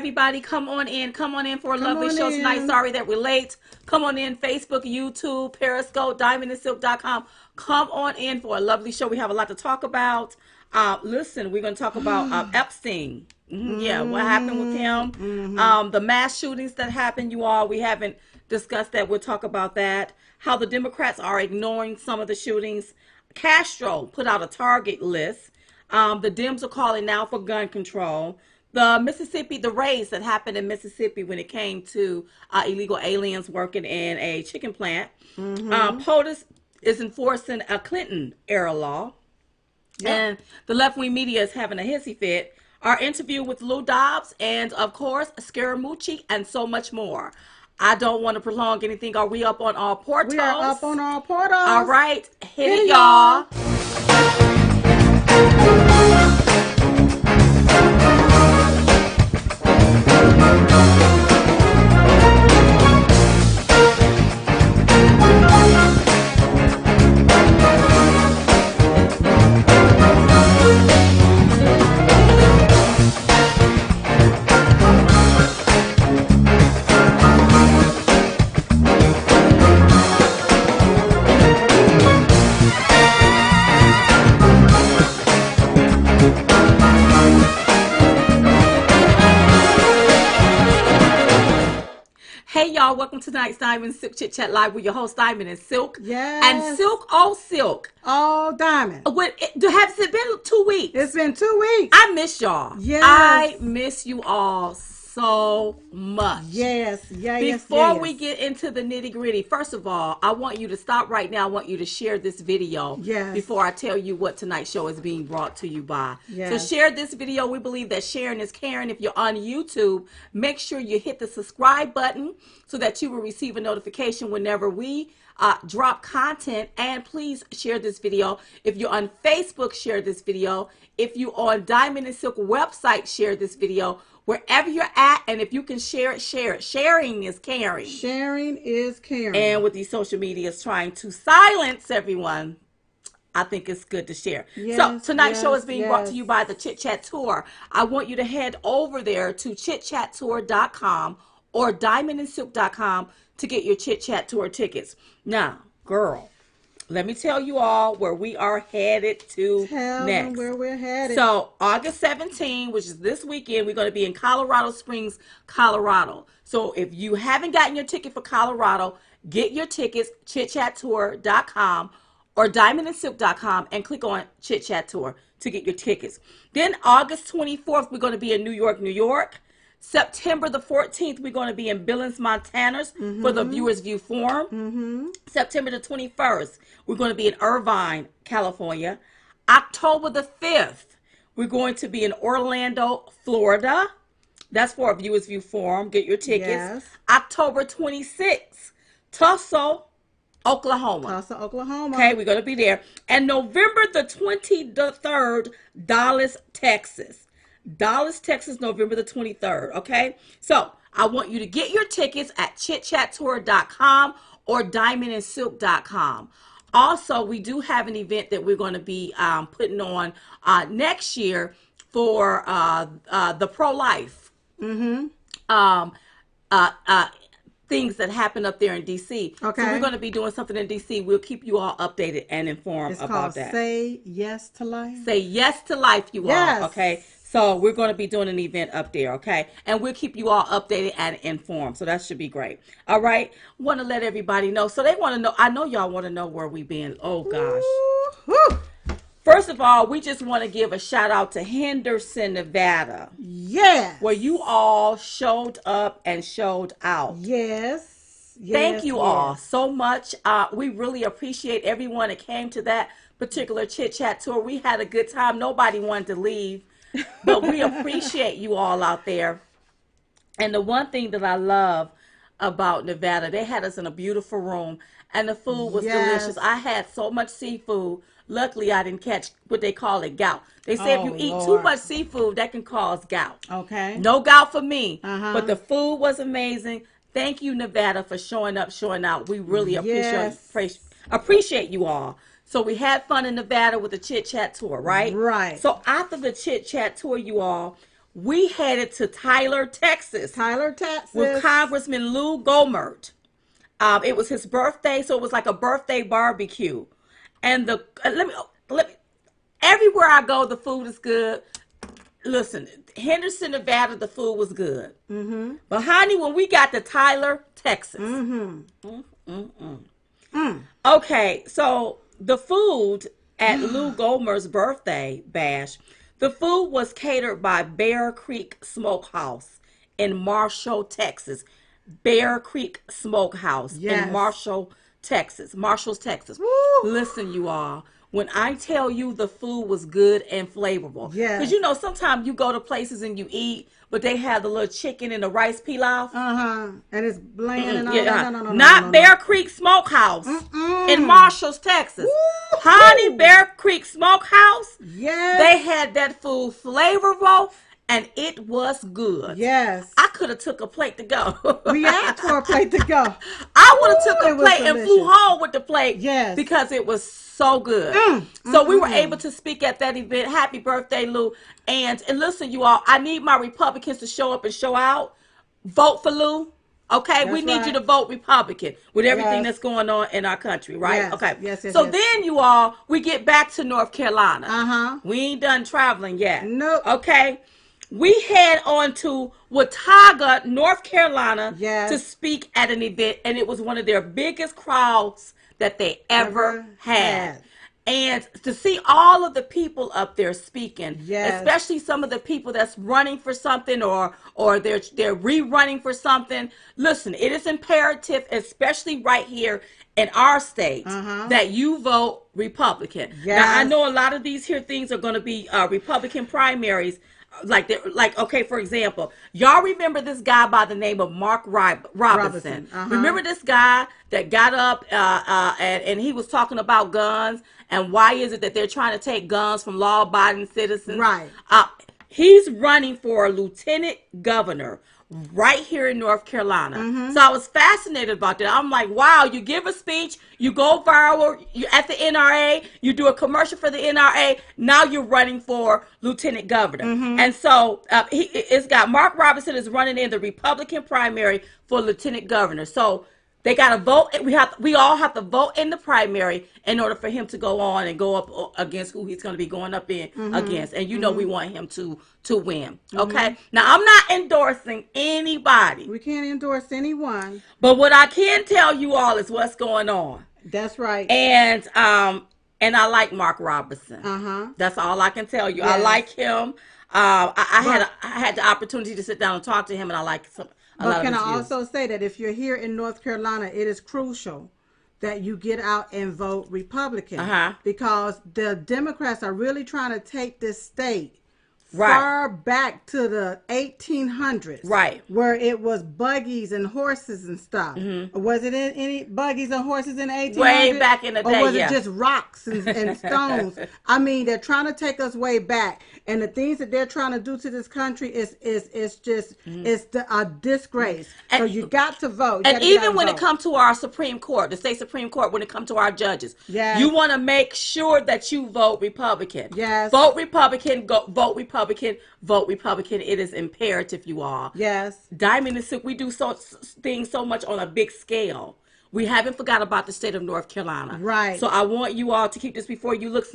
everybody. Come on in for a lovely show tonight. Sorry that we're late. Come on in, Facebook, YouTube, Periscope, diamondandsilk.com. Come on in for a lovely show. We have a lot to talk about. Listen, we're going to talk about Epstein. Yeah, what happened with him. The mass shootings that happened, you all. We haven't discussed that. We'll talk about that. How the Democrats are ignoring some of the shootings. Castro put out a target list. The Dems are calling now for gun control. The raids that happened in Mississippi when it came to illegal aliens working in a chicken plant. POTUS is enforcing a Clinton-era law. Yep. And the left-wing media is having a hissy fit. Our interview with Lou Dobbs and, of course, Scaramucci and so much more. I don't want to prolong anything. Are we up on our portals? We are up on our portals. All right. Hit it, y'all. Hey y'all, welcome to tonight's Diamond and Silk Chit Chat Live with your host Diamond and Silk. Yes. And Silk, all Silk. All Diamond. Has it been 2 weeks? It's been 2 weeks. I miss y'all. Yes. I miss you all so much. Yes. Before we get into the nitty gritty, first of all, I want you to stop right now. I want you to share this video before I tell you what tonight's show is being brought to you by. Yes. So share this video. We believe that sharing is caring. If you're on YouTube, make sure you hit the subscribe button so that you will receive a notification whenever we drop content. And please share this video. If you're on Facebook, share this video. If you're on Diamond and Silk website, share this video. Wherever you're at, and if you can share it, share it. Sharing is caring. Sharing is caring. And with these social medias trying to silence everyone, I think it's good to share. Yes, so tonight's show is being brought to you by the Chit Chat Tour. I want you to head over there to chitchattour.com or diamondandsilk.com to get your Chit Chat Tour tickets. Now, girl, let me tell you all where we are headed to Tell next. them where we're headed. So August 17, which is this weekend, we're going to be in Colorado Springs, Colorado. So if you haven't gotten your ticket for Colorado, get your tickets, chitchattour.com or diamondandsilk.com, and click on Chit Chat Tour to get your tickets. Then August 24th, we're going to be in New York, New York. September the 14th, we're going to be in Billings, Montana for the Viewers View Forum. September the 21st, we're going to be in Irvine, California. October the 5th, we're going to be in Orlando, Florida. That's for a Viewers View Forum. Get your tickets. Yes. October 26th, Tulsa, Oklahoma. Okay, we're going to be there. And November the 23rd, Dallas, Texas. Dallas, Texas, November the 23rd, okay? So, I want you to get your tickets at chitchattour.com or diamondandsilk.com. Also, we do have an event that we're going to be putting on next year for the pro-life things that happen up there in D.C. Okay. So, we're going to be doing something in D.C. We'll keep you all updated and informed about that. It's called Say Yes to Life. Say Yes to Life, you all, okay? So we're going to be doing an event up there, okay? And we'll keep you all updated and informed. So that should be great. All right? Want to let everybody know. So they want to know. I know y'all want to know where we've been. Oh, gosh. Woo-hoo. First of all, we just want to give a shout out to Henderson, Nevada. Yes. Where you all showed up and showed out. Yes. Thank you all so much. We really appreciate everyone that came to that particular Chit Chat Tour. We had a good time. Nobody wanted to leave. But we appreciate you all out there. And the one thing that I love about Nevada, they had us in a beautiful room and the food was delicious. I had so much seafood. Luckily, I didn't catch what they call it, gout. They say if you eat too much seafood, that can cause gout. Okay. No gout for me. But the food was amazing. Thank you, Nevada, for showing up, showing out. We really appreciate you all. So we had fun in Nevada with the Chit Chat Tour, right? Right. So after the Chit Chat Tour, you all, we headed to Tyler, Texas, Tyler, Texas, with Congressman Lou Gohmert. It was his birthday, so it was like a birthday barbecue. And let me. Everywhere I go, the food is good. Listen, Henderson, Nevada, the food was good. Mm-hmm. But honey, when we got to Tyler, Texas, okay, so the food at Lou Gohmert's birthday bash, the food was catered by Bear Creek Smokehouse in Marshall, Texas. Bear Creek Smokehouse in Marshall's, Texas. Woo! Listen, you all. When I tell you the food was good and flavorful. Yeah. Because, you know, sometimes you go to places and you eat, but they have the little chicken and the rice pilaf. And it's bland and all Yeah. that. No, Not Bear Creek Smokehouse in Marshall's, Texas. Woo! Honey, Bear Creek Smokehouse. Yes. They had that food flavorful. And it was good. Yes. I could have took a plate to go. We asked for a plate to go. I would have took a plate and flew home with the plate. Yes. Because it was so good. So we were able to speak at that event. Happy birthday, Lou. And listen, you all, I need my Republicans to show up and show out. Vote for Lou. Okay, we need you to vote Republican with everything that's going on in our country, right? Yes. Okay. Yes. So then, you all, we get back to North Carolina. We ain't done traveling yet. Nope. Okay. We head on to Watauga, North Carolina, to speak at an event, and it was one of their biggest crowds that they ever had. And to see all of the people up there speaking, especially some of the people that's running for something or they're rerunning for something. Listen, it is imperative, especially right here in our state, that you vote Republican. Now, I know a lot of these here things are going to be Republican primaries. Okay, for example, y'all remember this guy by the name of Mark Robinson. Remember this guy that got up and he was talking about guns and why is it that they're trying to take guns from law-abiding citizens? Right. He's running for lieutenant governor right here in North Carolina. So I was fascinated about that. I'm like, wow, you give a speech, you go viral, you at the NRA, you do a commercial for the NRA, now you're running for lieutenant governor. And so it's got Mark Robinson is running in the Republican primary for lieutenant governor. So they got to vote. We all have to vote in the primary in order for him to go on and go up against who he's going to be going up in against. And you know we want him to win. Okay. Now I'm not endorsing anybody. We can't endorse anyone. But what I can tell you all is what's going on. That's right. And I like Mark Robinson. That's all I can tell you. I like him. I had the opportunity to sit down and talk to him, and I like some. But can I also say that if you're here in North Carolina, it is crucial that you get out and vote Republican because the Democrats are really trying to take this state far back to the 1800s, where it was buggies and horses and stuff. Was it any buggies and horses in the 1800s? Way back in the day, or was it just rocks and stones? I mean, they're trying to take us way back, and the things that they're trying to do to this country is just a disgrace. And, so you got to vote. And even when it comes to our Supreme Court, the state Supreme Court, when it comes to our judges, you want to make sure that you vote Republican. Vote Republican. Vote Republican. Vote Republican. It is imperative, you all. Diamond and Silk, we do things so much on a big scale. We haven't forgot about the state of North Carolina. So I want you all to keep this before you look.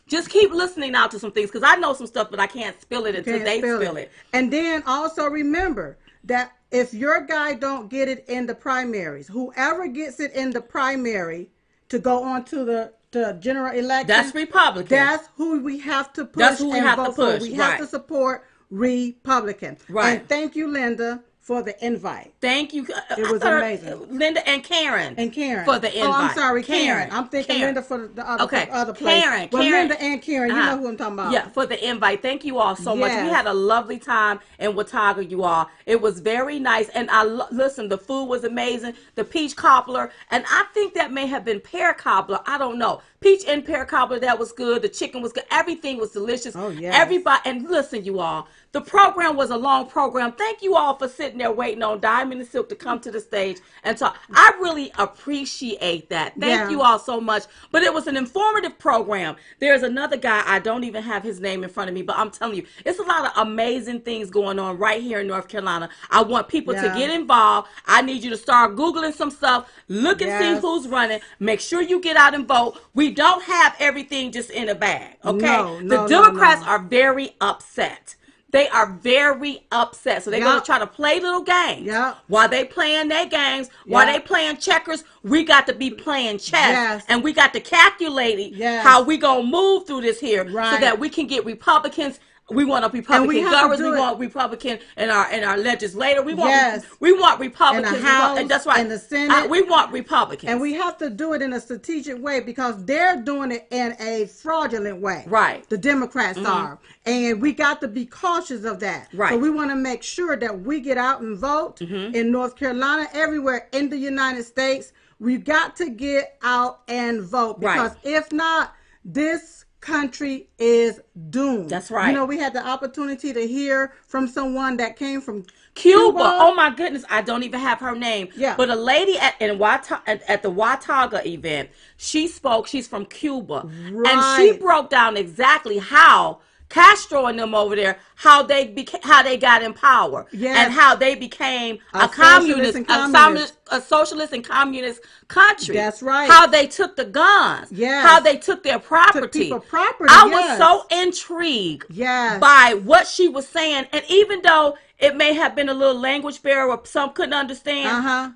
Just keep listening out to some things because I know some stuff, but I can't spill it until they spill it. And then also remember that if your guy don't get it in the primaries, whoever gets it in the primary to go on to the general election, that's Republican. That's who we have to push. That's who we have to push. We have to support Republican. And thank you, Linda, for the invite. Thank you. It was amazing. Linda and Karen. For the invite. Oh, I'm sorry, Karen. I'm thinking Linda for the other place. Karen. Linda and Karen, you know who I'm talking about. Yeah, for the invite. Thank you all so much. We had a lovely time in Watauga, you all. It was very nice. And listen, the food was amazing. The peach cobbler. And I think that may have been pear cobbler. I don't know. Peach and pear cobbler, that was good. The chicken was good. Everything was delicious. Oh, yes. Everybody. And listen, you all. The program was a long program. Thank you all for sitting sitting there waiting on Diamond and Silk to come to the stage and talk. I really appreciate that. Thank you all so much. But it was an informative program. There's another guy, I don't even have his name in front of me, but I'm telling you, it's a lot of amazing things going on right here in North Carolina. I want people to get involved. I need you to start Googling some stuff, look and see who's running. Make sure you get out and vote. We don't have everything just in a bag, okay? The Democrats are very upset. They are very upset. So they're going to try to play little games. While they playing their games, while they playing checkers, we got to be playing chess. And we got to calculate how we going to move through this here so that we can get Republicans. We want a Republican governors. We want Republican in our legislature. We want Republicans in the House, and that's right. In the Senate. We want Republicans, and we have to do it in a strategic way because they're doing it in a fraudulent way. Right. The Democrats are, and we got to be cautious of that. Right. So we want to make sure that we get out and vote in North Carolina, everywhere in the United States. We've got to get out and vote because if not, this country is doomed. That's right. You know, we had the opportunity to hear from someone that came from Cuba. Oh my goodness, I don't even have her name. Yeah. But a lady at the Wataga event, she spoke. She's from Cuba, and she broke down exactly how Castro and them over there, how they got in power, and how they became a socialist and communist country. That's right. How they took the guns. Yes. How they took their property. Took people property. I was so intrigued by what she was saying, and even though it may have been a little language barrier or some couldn't understand. I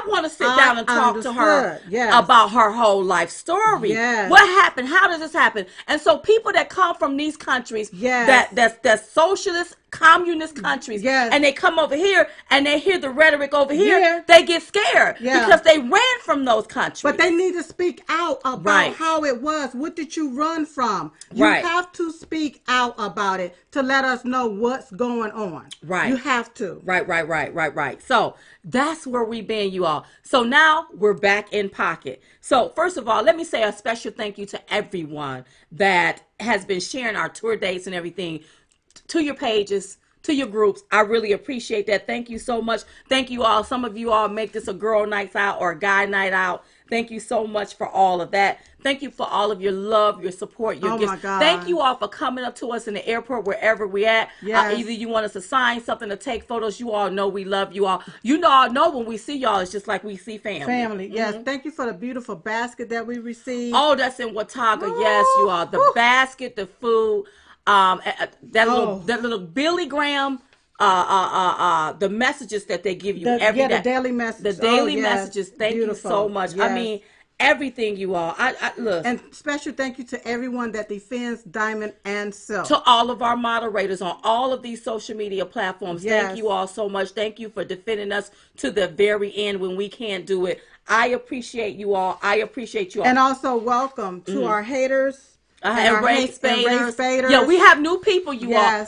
want to sit down and talk to her about her whole life story. What happened? How does this happen? And so people that come from these countries, that's socialist, communist countries, and they come over here and they hear the rhetoric over here, they get scared because they ran from those countries. But they need to speak out about how it was. What did you run from? You have to speak out about it to let us know what's going on. You have to. Right. So that's where we've been, you all. So now we're back in pocket. So first of all, let me say a special thank you to everyone that has been sharing our tour dates and everything to your pages, to your groups. I really appreciate that. Thank you so much. Thank you all. Some of you all make this a girl night out or a guy night out. Thank you so much for all of that. Thank you for all of your love, your support, your gifts. My God. Thank you all for coming up to us in the airport, wherever we're at. Either you want us to sign something, to take photos. You all know we love you all. You all know when we see y'all, it's just like we see family. Yes. Thank you for the beautiful basket that we received. Oh, that's in Wataga. Yes, you all. The basket, the food, that little Billy Graham. The messages that they give you every day. The daily messages. The daily messages. Thank you so much. I mean, everything, you all. I look. And special thank you to everyone that defends Diamond and Silk. To all of our moderators on all of these social media platforms. Thank you all so much. Thank you for defending us to the very end when we can't do it. I appreciate you all. I appreciate you all. And also welcome to our haters. And race faders. Yeah, we have new people, you all.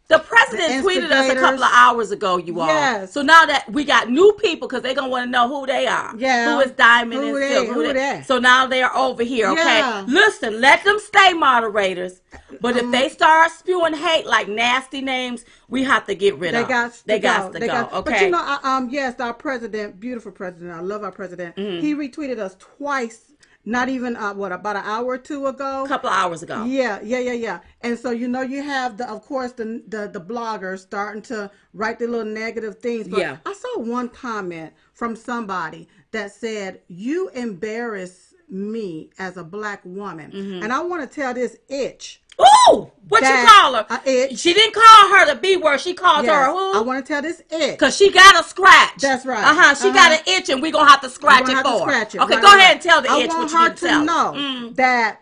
The president tweeted us a couple of hours ago, you all. So now that we got new people, because they're going to want to know who they are. Who is Diamond and Silk. Who they? So now they're over here, okay? Listen, let them stay moderators. But if they start spewing hate like nasty names, we have to get rid of them. They got to go, okay? But you know, yes, our president, beautiful president, I love our president. He retweeted us twice. Not even, about an hour or two ago? A couple of hours ago. Yeah. And so, you know, you have, of course, the bloggers starting to write the little negative things. But I saw one comment from somebody that said, you embarrass me as a black woman. And I want to tell this itch. Ooh! What you call her? She didn't call her the B word. She called her who? I want to tell this itch. Because she got a scratch. That's right. She got an itch and we're going to have to scratch it for her. Okay, go ahead and tell the itch what you need to tell. I want her to know that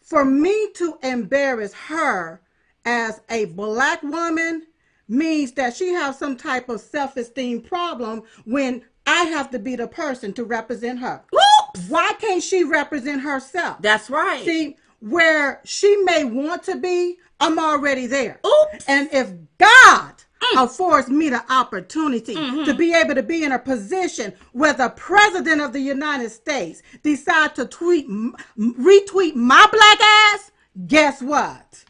for me to embarrass her as a black woman means that she has some type of self-esteem problem when I have to be the person to represent her. Oops! Why can't she represent herself? That's right. See, where she may want to be, I'm already there. Oops. And if God affords me the opportunity to be able to be in a position where the president of the United States decide to retweet my black ass, guess what?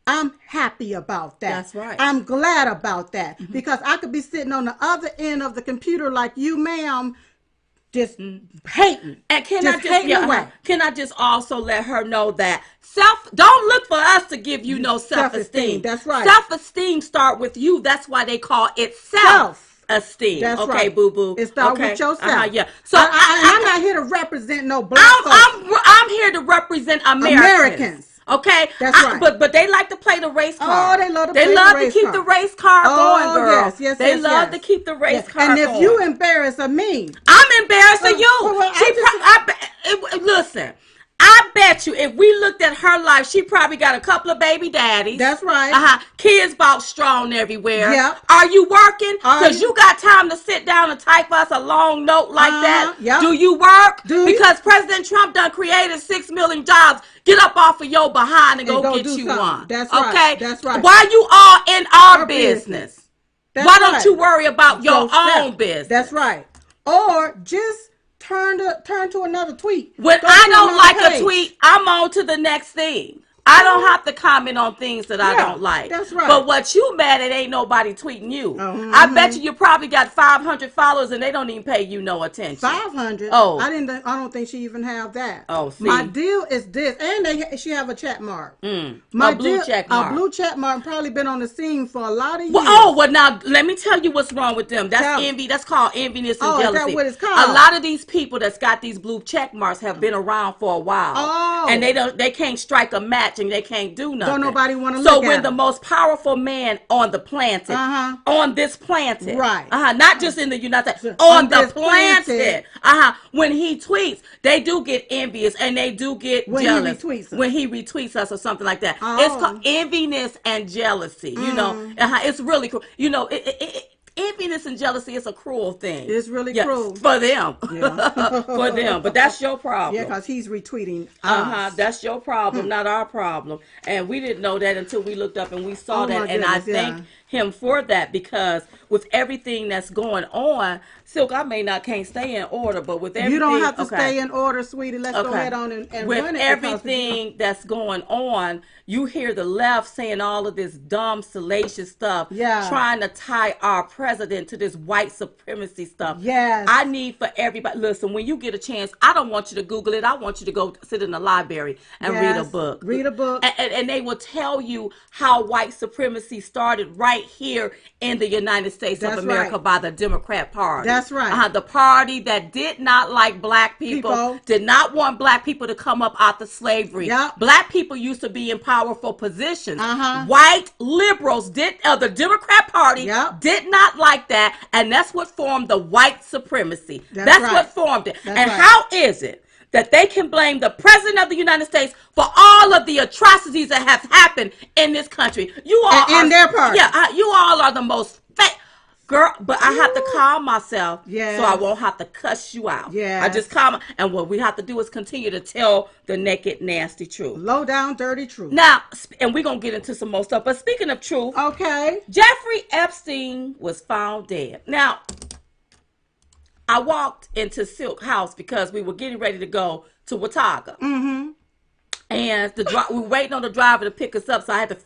I'm happy about that. That's right. I'm glad about that because I could be sitting on the other end of the computer like you, ma'am, just hating. And can I just also let her know that don't look for us to give you no self-esteem. That's right. Self-esteem start with you. That's why they call it self-esteem. That's okay, right. boo-boo. It starts with yourself. Yeah. So I'm not here to represent no black folks. I'm here to represent Americans. Okay, that's right. But they like to play the race card. Oh, they love to play the race card. They love to keep the race card going, girl. Yes, they love to keep the race card going. And if you embarrass me, I'm embarrassing you. Listen. I bet you if we looked at her life, she probably got a couple of baby daddies. That's right. Kids bought strong everywhere. Yep. Are you working? Because you got time to sit down and type us a long note like that. Yep. Do you work? Because President Trump done created 6 million jobs. Get up off of your behind and go get you one. That's right. Okay? That's right. Why you all in our business? Why don't you worry about your own business? That's right. Or just turn to another tweet. When I don't like a tweet, I'm on to the next thing. I don't have to comment on things that I don't like. That's right. But what you mad at ain't nobody tweeting you. I bet you probably got 500 followers and they don't even pay you no attention. 500? Oh. I don't think she even have that. Oh, see. My deal is this. And she have a check mark. A blue check mark. A blue check mark probably been on the scene for a lot of years. Well, now, let me tell you what's wrong with them. That's envy. That's called enviness and jealousy. Is that what it's called? A lot of these people that's got these blue check marks have been around for a while. Oh. And they can't strike a match and they can't do nothing. Don't nobody want to look at So when the most powerful man on the planet, on this planet, right? Not just in the United States, on the planet, when he tweets, they do get envious and they do get jealous when he retweets us or something like that. Oh. It's called enviness and jealousy. You know, it's really cool. You know, enviness and jealousy is a cruel thing. It's really cruel for them. For them. But that's your problem. Yeah, because he's retweeting us. That's your problem, not our problem. And we didn't know that until we looked up and we saw that. And I thank him for that, because with everything that's going on, Silk, can't stay in order, but with everything, you don't have to stay in order, sweetie. Let's go ahead on and with run it. Everything that's going on, you hear the left saying all of this dumb, salacious stuff, trying to tie our president to this white supremacy stuff. Yes. I need for everybody, listen, when you get a chance, I don't want you to Google it. I want you to go sit in the library and read a book. Read a book. And they will tell you how white supremacy started right here in the United States of America by the Democrat Party. That's right. The party that did not like black people, did not want black people to come up out of slavery. Yep. Black people used to be in powerful positions. White liberals the Democrat Party did not like that, and that's what formed the white supremacy. That's what formed it. How is it that they can blame the president of the United States for all of the atrocities that have happened in this country? You all in their party. Yeah, you all are the most fake. Girl, but I have to calm myself so I won't have to cuss you out. Yeah. I just calm. And what we have to do is continue to tell the naked, nasty truth. Low down, dirty truth. Now, and we're going to get into some more stuff. But speaking of truth. Okay. Jeffrey Epstein was found dead. Now, I walked into Silk House because we were getting ready to go to Watauga. And we were waiting on the driver to pick us up, so I had to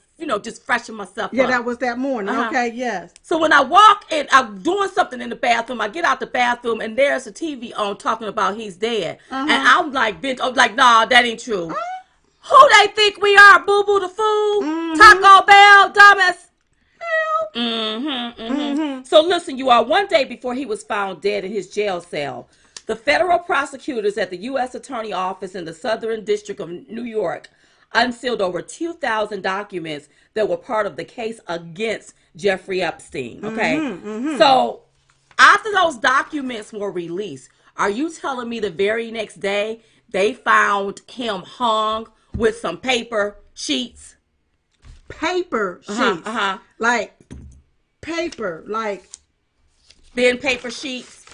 just freshen myself up. Yeah, that was that morning. Okay, yes. So when I walk in, I'm doing something in the bathroom. I get out the bathroom and there's a TV on talking about he's dead. And I'm like, nah, that ain't true. Who they think we are? Boo Boo the Fool? Taco Bell? Dumbass? So listen, you all, one day before he was found dead in his jail cell, the federal prosecutors at the U.S. Attorney Office in the Southern District of New York unsealed over 2,000 documents that were part of the case against Jeffrey Epstein. Okay. So after those documents were released, are you telling me the very next day they found him hung with some paper sheets? Paper sheets. Like paper, like then paper sheets,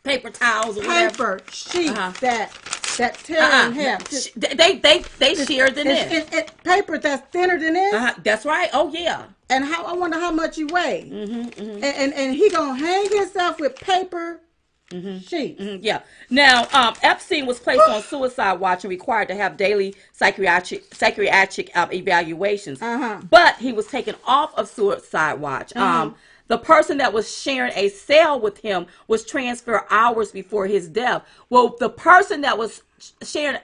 paper towels, or paper whatever. Sheets that tear in half. They shearer than this. It's paper that's thinner than this. That's right. Oh yeah. And I wonder how much you weigh. And he gonna hang himself with paper Yeah. Now, Epstein was placed on suicide watch and required to have daily psychiatric evaluations. But he was taken off of suicide watch. The person that was sharing a cell with him was transferred hours before his death. Well, the person that was sharing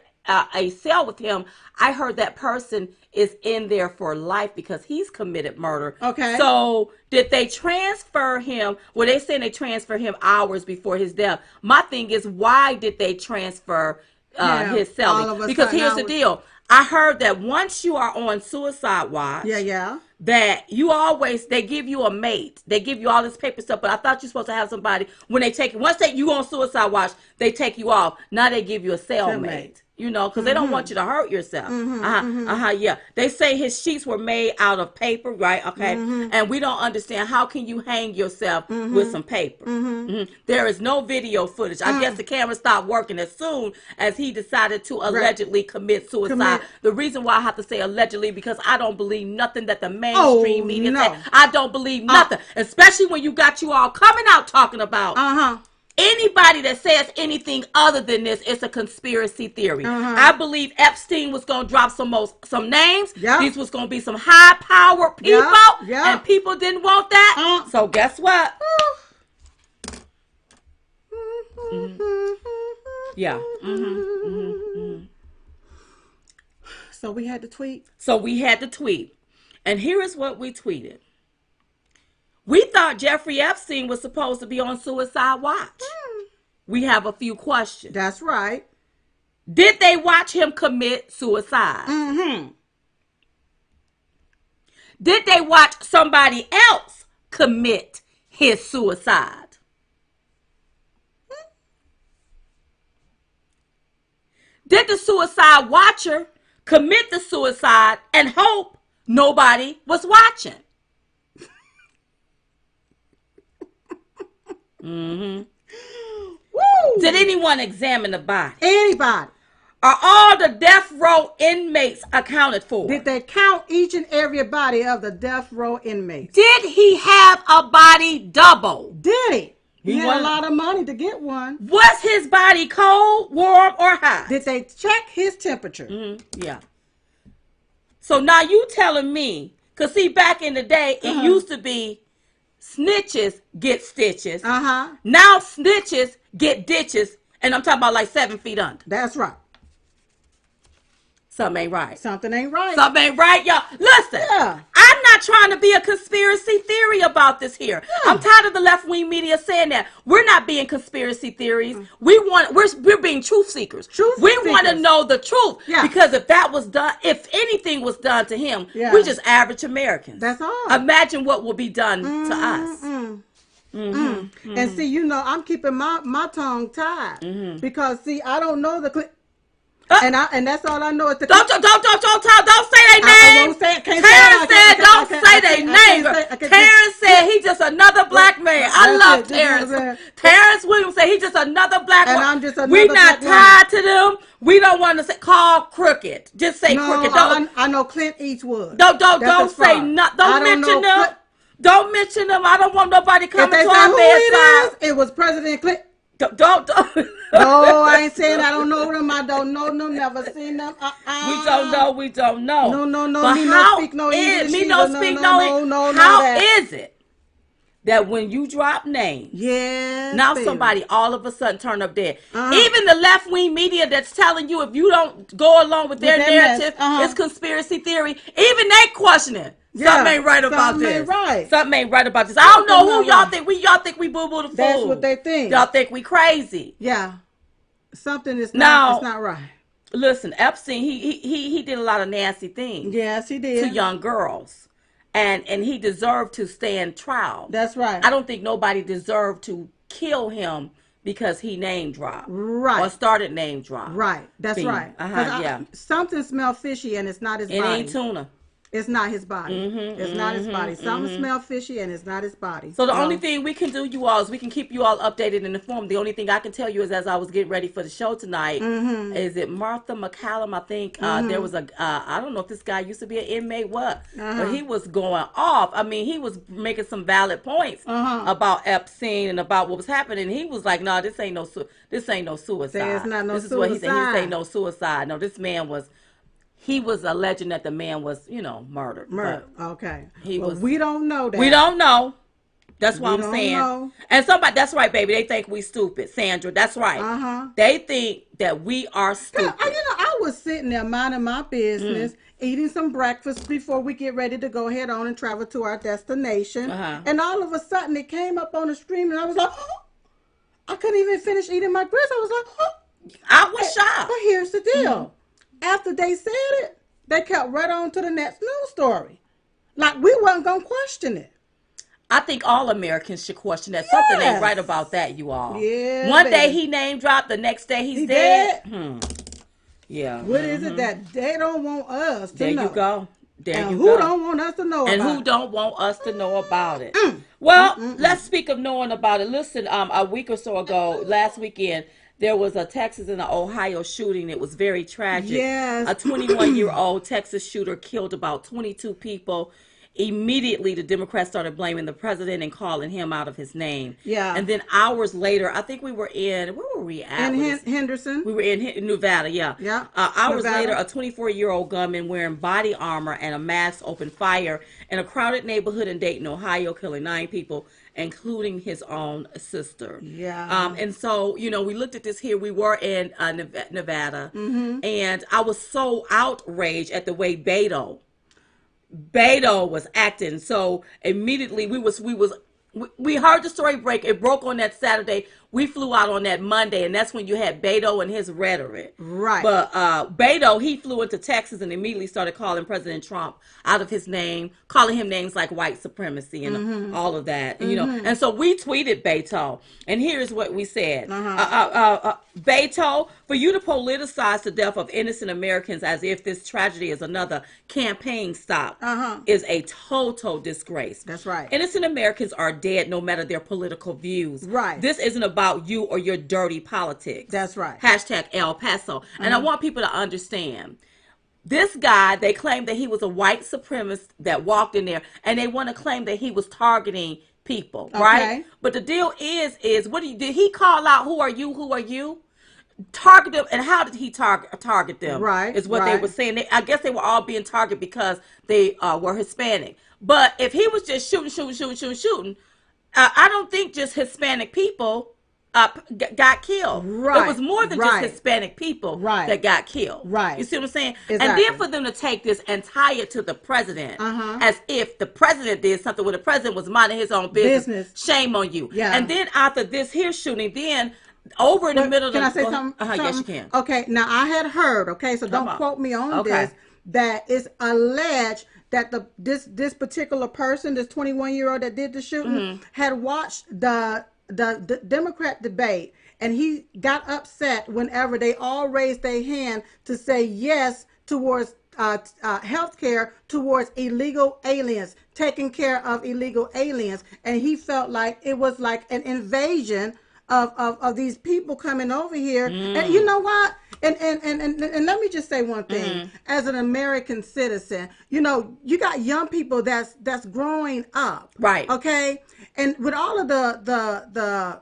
a cell with him, I heard that person is in there for life because he's committed murder. Okay. So did they transfer him? Well, they saying they transfer him hours before his death. My thing is, why did they transfer his cell? Because here's the deal. I heard that once you are on suicide watch, that you always, they give you a mate. They give you all this paper stuff, but I thought you're supposed to have somebody when they take, once you on suicide watch, they take you off. Now they give you a cellmate. You know, because they don't want you to hurt yourself. Yeah. They say his sheets were made out of paper, right? Okay. And we don't understand, how can you hang yourself with some paper? There is no video footage. I guess the camera stopped working as soon as he decided to allegedly commit suicide. The reason why I have to say allegedly, because I don't believe nothing that the mainstream media say. I don't believe nothing, especially when you got you all coming out talking about anybody that says anything other than this, it's a conspiracy theory. I believe Epstein was going to drop some names. These was going to be some high-powered people, and people didn't want that. So guess what? So we had to tweet. And here is what we tweeted. We thought Jeffrey Epstein was supposed to be on suicide watch. We have a few questions. That's right. Did they watch him commit suicide? Did they watch somebody else commit his suicide? Did the suicide watcher commit the suicide and hope nobody was watching? Woo! Did anyone examine the body? Anybody? Are all the death row inmates accounted for? Did they count each and every body of the death row inmates? Did he have a body double? Did he? He had a lot of money to get one. Was his body cold, warm, or hot? Did they check his temperature? Yeah. So now you telling me, because see, back in the day, it used to be snitches get stitches. Now snitches get ditches. And I'm talking about like 7 feet under. That's right. Something ain't right. Something ain't right. Something ain't right, y'all. Listen, I'm not trying to be a conspiracy theory about this here. I'm tired of the left-wing media saying that. We're not being conspiracy theories. We're being truth seekers. We want to know the truth. Because if that was done, if anything was done to him, we're just average Americans. That's all. Imagine what will be done to us. And see, you know, I'm keeping my tongue tied because see, I don't know the and that's all I know is the don't say their name. Karen said don't say their name. Karen said he's just another black man. I love Terrence. Terrence Williams said he's just another black man. I'm just another we not tied to them. We don't want to call crooked. Just say crooked. I know Clint Eastwood. Don't say nothing. Don't mention them. Don't mention them. I don't want nobody coming to our bedside. It was President Clinton. Don't. No, I ain't saying I don't know them. I don't know them. Never seen them. We don't know. No. But me how no speak no English. Me no speak no. How is it that when you drop names, now somebody all of a sudden turn up dead? Even the left wing media that's telling you if you don't go along with their narrative, it's conspiracy theory. Even they questioning. Something ain't right about this. Something ain't right about this. I don't know who y'all think. Y'all think we boo boo the fool. That's what they think. Y'all think we crazy. Yeah. Something is not. It's not right. Listen, Epstein. He did a lot of nasty things. Yes, he did. To young girls, and he deserved to stand trial. That's right. I don't think nobody deserved to kill him because he name dropped. Right. Or started name drop. Right. That's right. Yeah. Something smells fishy, and it's not his body. It ain't tuna. It's not his body. It's not his body. Something smells fishy, and it's not his body. So the only thing we can do, you all, is we can keep you all updated and informed. The only thing I can tell you is, as I was getting ready for the show tonight, is it Martha McCallum? I think there was I don't know if this guy used to be an inmate, but he was going off. I mean, he was making some valid points about Epstein and about what was happening. He was like, "No, this ain't no suicide. It's not no this is suicide. what he said. He say no suicide. No, this man was." He was alleging that the man was, murdered. Okay. We don't know that. We don't know. That's what I'm saying. Know. And that's right, baby. They think we stupid, Sandra. That's right. They think that we are stupid. I was sitting there minding my business, eating some breakfast before we get ready to go head on and travel to our destination. And all of a sudden, it came up on the stream, and I was like, oh, I couldn't even finish eating my grits. I was like, oh. I was shocked. But here's the deal. After they said it, they kept right on to the next news story. Like we weren't going to question it. I think all Americans should question that. Yes. Something ain't right about that, you all. Yeah, One day he name dropped, the next day he's dead. Yeah. What is it that they don't want us to know? There you go. And who don't want us to know about it? And who don't want us to know about it? Well, let's speak of knowing about it. Listen, a week or so ago, last weekend, there was a Texas and an Ohio shooting. It was very tragic. Yes. A 21-year-old Texas shooter killed about 22 people. Immediately, the Democrats started blaming the president and calling him out of his name. Yeah. And then hours later, I think we were where were we at? In Henderson. We were in Nevada, yeah. Yeah. Hours later, a 24-year-old gunman wearing body armor and a mask opened fire in a crowded neighborhood in Dayton, Ohio, killing 9 people, including his own sister. Yeah. And so, we looked at this here. We were in Nevada, and I was so outraged at the way Beto was acting. So immediately we heard the story break. It broke on that Saturday. We flew out on that Monday, and that's when you had Beto and his rhetoric. Right. But Beto, he flew into Texas and immediately started calling President Trump out of his name, calling him names like white supremacy and all of that. And so we tweeted Beto, and here's what we said. Beto, for you to politicize the death of innocent Americans as if this tragedy is another campaign stop is a total disgrace. That's right. Innocent Americans are dead no matter their political views. Right. This isn't about you or your dirty politics. That's right. Hashtag El Paso. And I want people to understand, this guy, they claim that he was a white supremacist that walked in there, and they want to claim that he was targeting people, right? But the deal is did he call out, who are you? Target them, and how did he target them? Right. Is what they were saying. I guess they were all being targeted because they were Hispanic. But if he was just shooting, I don't think just Hispanic people got killed. Right. It was more than just Hispanic people that got killed. Right. You see what I'm saying? Exactly. And then for them to take this and tie it to the president as if the president did something when the president was minding his own business. Shame on you. Yeah. And then after this here shooting, then over in the middle of the... Can I say something? Yes, you can. Okay, now I had heard, so don't quote me on this, that it's alleged that this particular person, this 21-year-old that did the shooting, had watched the Democrat debate, and he got upset whenever they all raised their hand to say yes towards health care towards illegal aliens, taking care of illegal aliens, and he felt like it was like an invasion of these people coming over here. And you know what? And let me just say one thing. As an American citizen, you got young people that's growing up. Right. Okay? And with all of the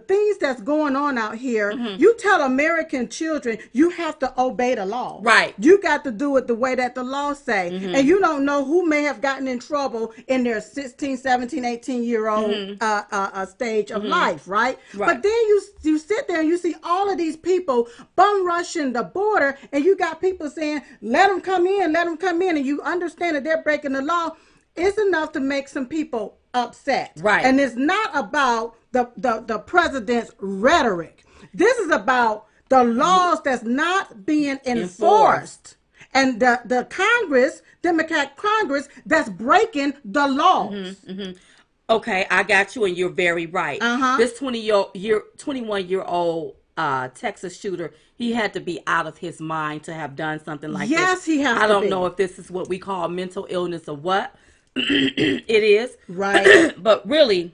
things that's going on out here, you tell American children you have to obey the law. Right. You got to do it the way that the law say. And you don't know who may have gotten in trouble in their 16, 17, 18-year-old stage of life, right? But then you sit there and you see all of these people bum rushing the border, and you got people saying, let them come in, and you understand that they're breaking the law. It's enough to make some people upset. Right. And it's not about the president's rhetoric. This is about the laws that's not being enforced. And the Congress, Democrat Congress, that's breaking the laws. Okay, I got you, and you're very right. This 21-year-old Texas shooter, he had to be out of his mind to have done something like this. Yes, he has to be. I don't know if this is what we call mental illness or what it is. Right. But really,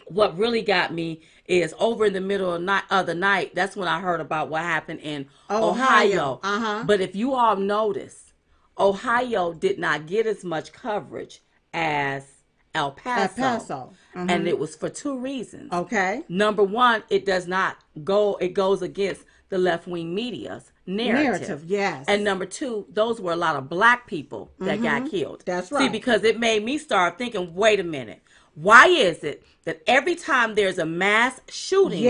what really got me is over in the middle of the night, that's when I heard about what happened in Ohio. But if you all notice, Ohio did not get as much coverage as El Paso. And it was for two reasons. Okay. Number one, it goes against the left-wing media's narrative. Yes. And number two, those were a lot of black people that got killed. That's right. See, because it made me start thinking, wait a minute, why is it that every time there's a mass shooting,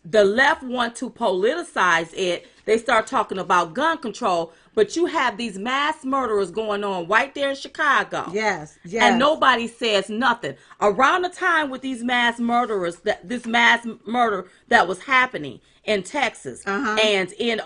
the left want to politicize it? They start talking about gun control, but you have these mass murderers going on right there in Chicago. Yes. And nobody says nothing. Around the time with these mass murderers, this mass murder that was happening in Texas and in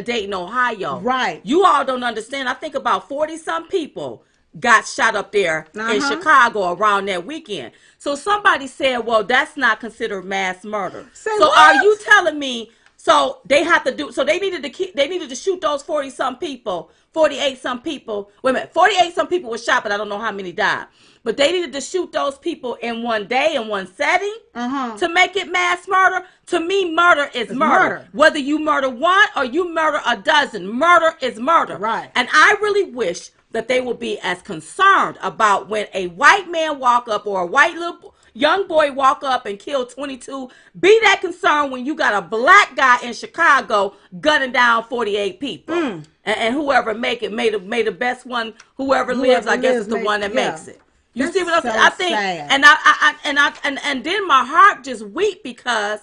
Dayton, Ohio. Right. You all don't understand. I think about 40-some people got shot up there in Chicago around that weekend. So somebody said, well, that's not considered mass murder. Are you telling me, so they needed to shoot those 40-some people, 48-some people. Wait a minute, 48-some people were shot, but I don't know how many died. But they needed to shoot those people in one day, in one setting, to make it mass murder. To me, murder is murder. Whether you murder one or you murder a dozen, murder is murder. Right. And I really wish that they will be as concerned about when a white man walk up or a white little young boy walk up and kill 22. Be that concerned when you got a black guy in Chicago gunning down 48 people. And whoever may the best one, whoever lives, I guess, is the one that makes it. You see what I'm saying? I think, sad. And then my heart just weep because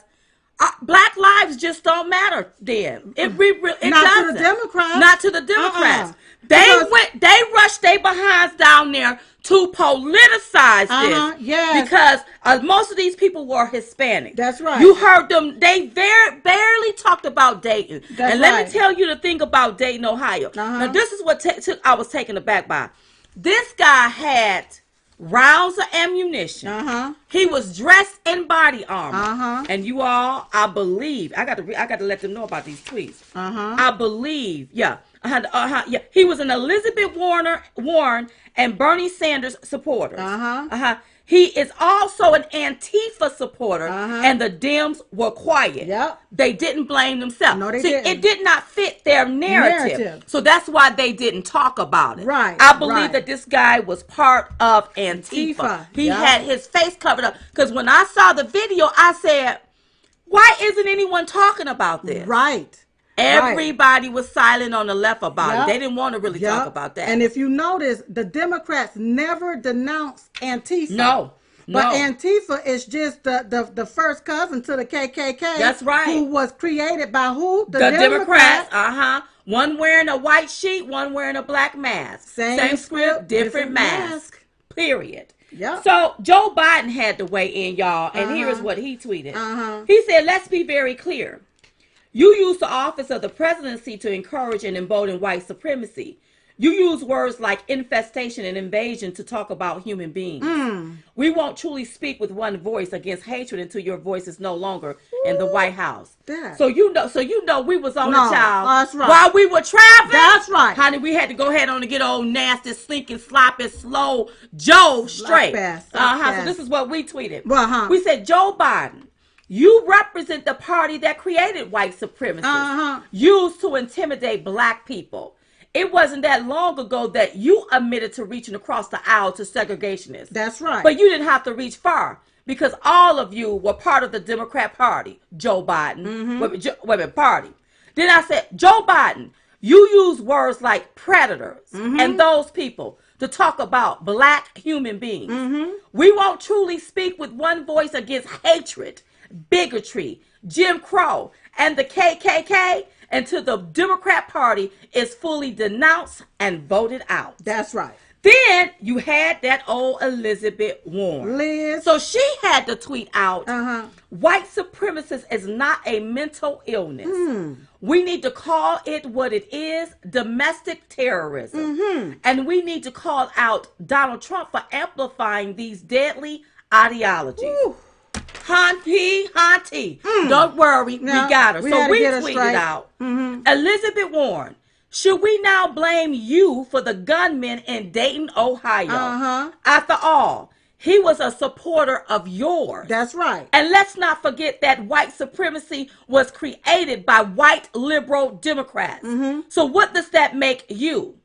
black lives just don't matter. Then it not doesn't. to the Democrats. Not to the Democrats. They rushed their behinds down there to politicize this. Because most of these people were Hispanic. That's right. You heard them. They barely talked about Dayton. Let me tell you the thing about Dayton, Ohio. Now, this is what I was taken aback by. This guy had rounds of ammunition. He was dressed in body armor. And you all, I believe, I got to let them know about these tweets. I believe, he was an Elizabeth Warren and Bernie Sanders supporter. He is also an Antifa supporter, and the Dems were quiet. They didn't blame themselves. No, they didn't. It did not fit their narrative. So that's why they didn't talk about it. Right. I believe that this guy was part of Antifa. He had his face covered up. Because when I saw the video, I said, why isn't anyone talking about this? Right. Everybody was silent on the left about it. They didn't want to really talk about that. And if you notice, the Democrats never denounced Antifa. No. But Antifa is just the first cousin to the KKK. That's right. Who was created by who? The Democrats. One wearing a white sheet, one wearing a black mask. Same script, different mask. Period. So Joe Biden had to weigh in, y'all. And here's what he tweeted. He said, let's be very clear. You use the office of the presidency to encourage and embolden white supremacy. You use words like infestation and invasion to talk about human beings. We won't truly speak with one voice against hatred until your voice is no longer in the White House. So you know we was on the child that's right. while we were traveling. That's right. Honey, we had to go ahead on and get old nasty, slinking, sloppy, slow Joe straight. So this is what we tweeted. We said, Joe Biden, you represent the party that created white supremacists, used to intimidate black people. It wasn't that long ago that you admitted to reaching across the aisle to segregationists. That's right. But you didn't have to reach far because all of you were part of the Democrat Party, Joe Biden. Wait, party. Then I said, Joe Biden, you use words like predators and those people to talk about black human beings. We won't truly speak with one voice against hatred, bigotry, Jim Crow, and the KKK until the Democrat Party is fully denounced and voted out. That's right. Then you had that old Elizabeth Warren. Liz. So she had to tweet out, white supremacist is not a mental illness. We need to call it what it is, domestic terrorism. And we need to call out Donald Trump for amplifying these deadly ideologies. Hunty. Don't worry, we got her. So retweet it out. Elizabeth Warren. Should we now blame you for the gunman in Dayton, Ohio? After all, he was a supporter of yours. That's right. And let's not forget that white supremacy was created by white liberal Democrats. So what does that make you?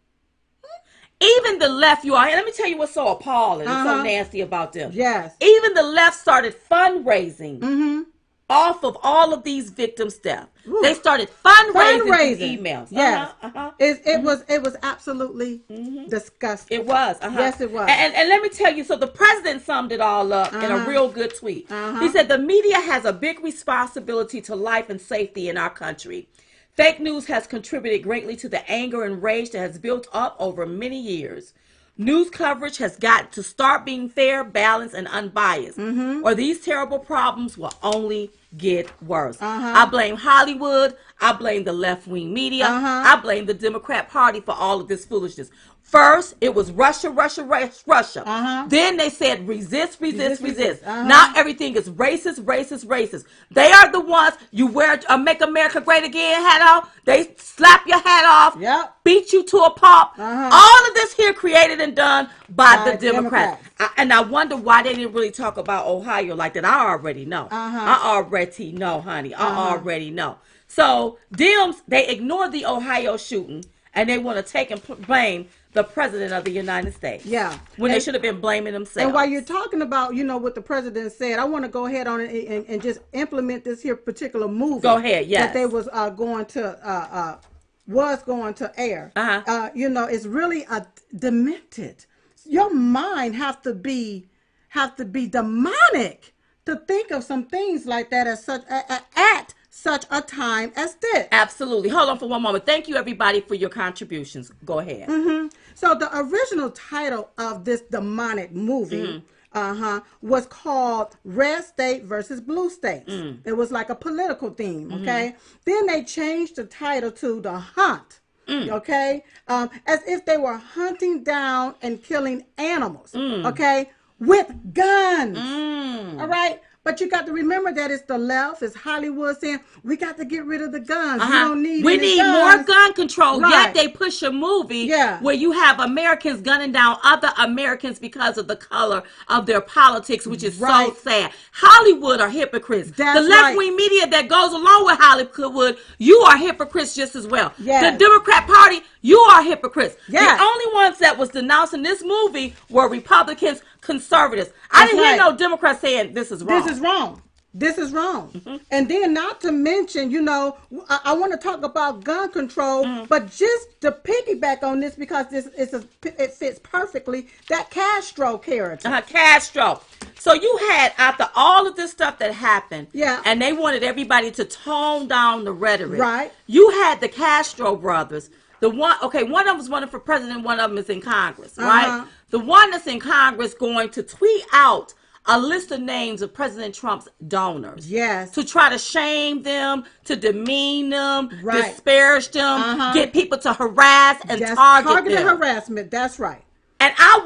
Even the left, you are. And let me tell you what's so appalling and so nasty about them. Yes. Even the left started fundraising off of all of these victims' death. They started fundraising emails. Yes. It was absolutely disgusting. It was. Yes, it was. And let me tell you, so the president summed it all up in a real good tweet. He said, the media has a big responsibility to life and safety in our country. Fake news has contributed greatly to the anger and rage that has built up over many years. News coverage has got to start being fair, balanced, and unbiased, or these terrible problems will only get worse. I blame Hollywood. I blame the left-wing media. I blame the Democrat Party for all of this foolishness. First, it was Russia. Then they said resist. Now everything is racist. They are the ones, you wear a Make America Great Again hat on, they slap your hat off, beat you to a pulp. All of this here created and done by the Democrats. And I wonder why they didn't really talk about Ohio like that. I already know. I already know, honey. I already know. So, Dems, they ignored the Ohio shooting, and they want to take and blame the president of the United States. Yeah. When they should have been blaming themselves. And while you're talking about, what the president said, I want to go ahead on and just implement this here particular movie. Go ahead, yes. That they was going to air. It's really demented. Your mind have to be demonic to think of some things like that at such a time as this. Absolutely. Hold on for one moment. Thank you, everybody, for your contributions. Go ahead. So the original title of this demonic movie was called Red State versus Blue States. It was like a political theme, okay? Then they changed the title to The Hunt, okay? As if they were hunting down and killing animals, okay? With guns, all right? But you got to remember that it's the left, it's Hollywood saying, we got to get rid of the guns. We don't need We need guns. more gun control. Right. Yet they push a movie where you have Americans gunning down other Americans because of the color of their politics, which is so sad. Hollywood are hypocrites. That's the left-wing media that goes along with Hollywood, you are hypocrites just as well. Yes. The Democrat Party, you are hypocrites. Yes. The only ones that was denouncing this movie were Republicans, conservatives. I didn't hear no Democrats saying this is wrong. This is wrong. And then not to mention, I want to talk about gun control, but just to piggyback on this because it fits perfectly, that Castro character. Castro. So you had, after all of this stuff that happened, and they wanted everybody to tone down the rhetoric. Right. You had the Castro brothers. One of them was running for president, one of them is in Congress, right? The one that's in Congress going to tweet out a list of names of President Trump's donors. Yes. To try to shame them, to demean them, disparage them, get people to harass and target them. Harassment, that's right. And I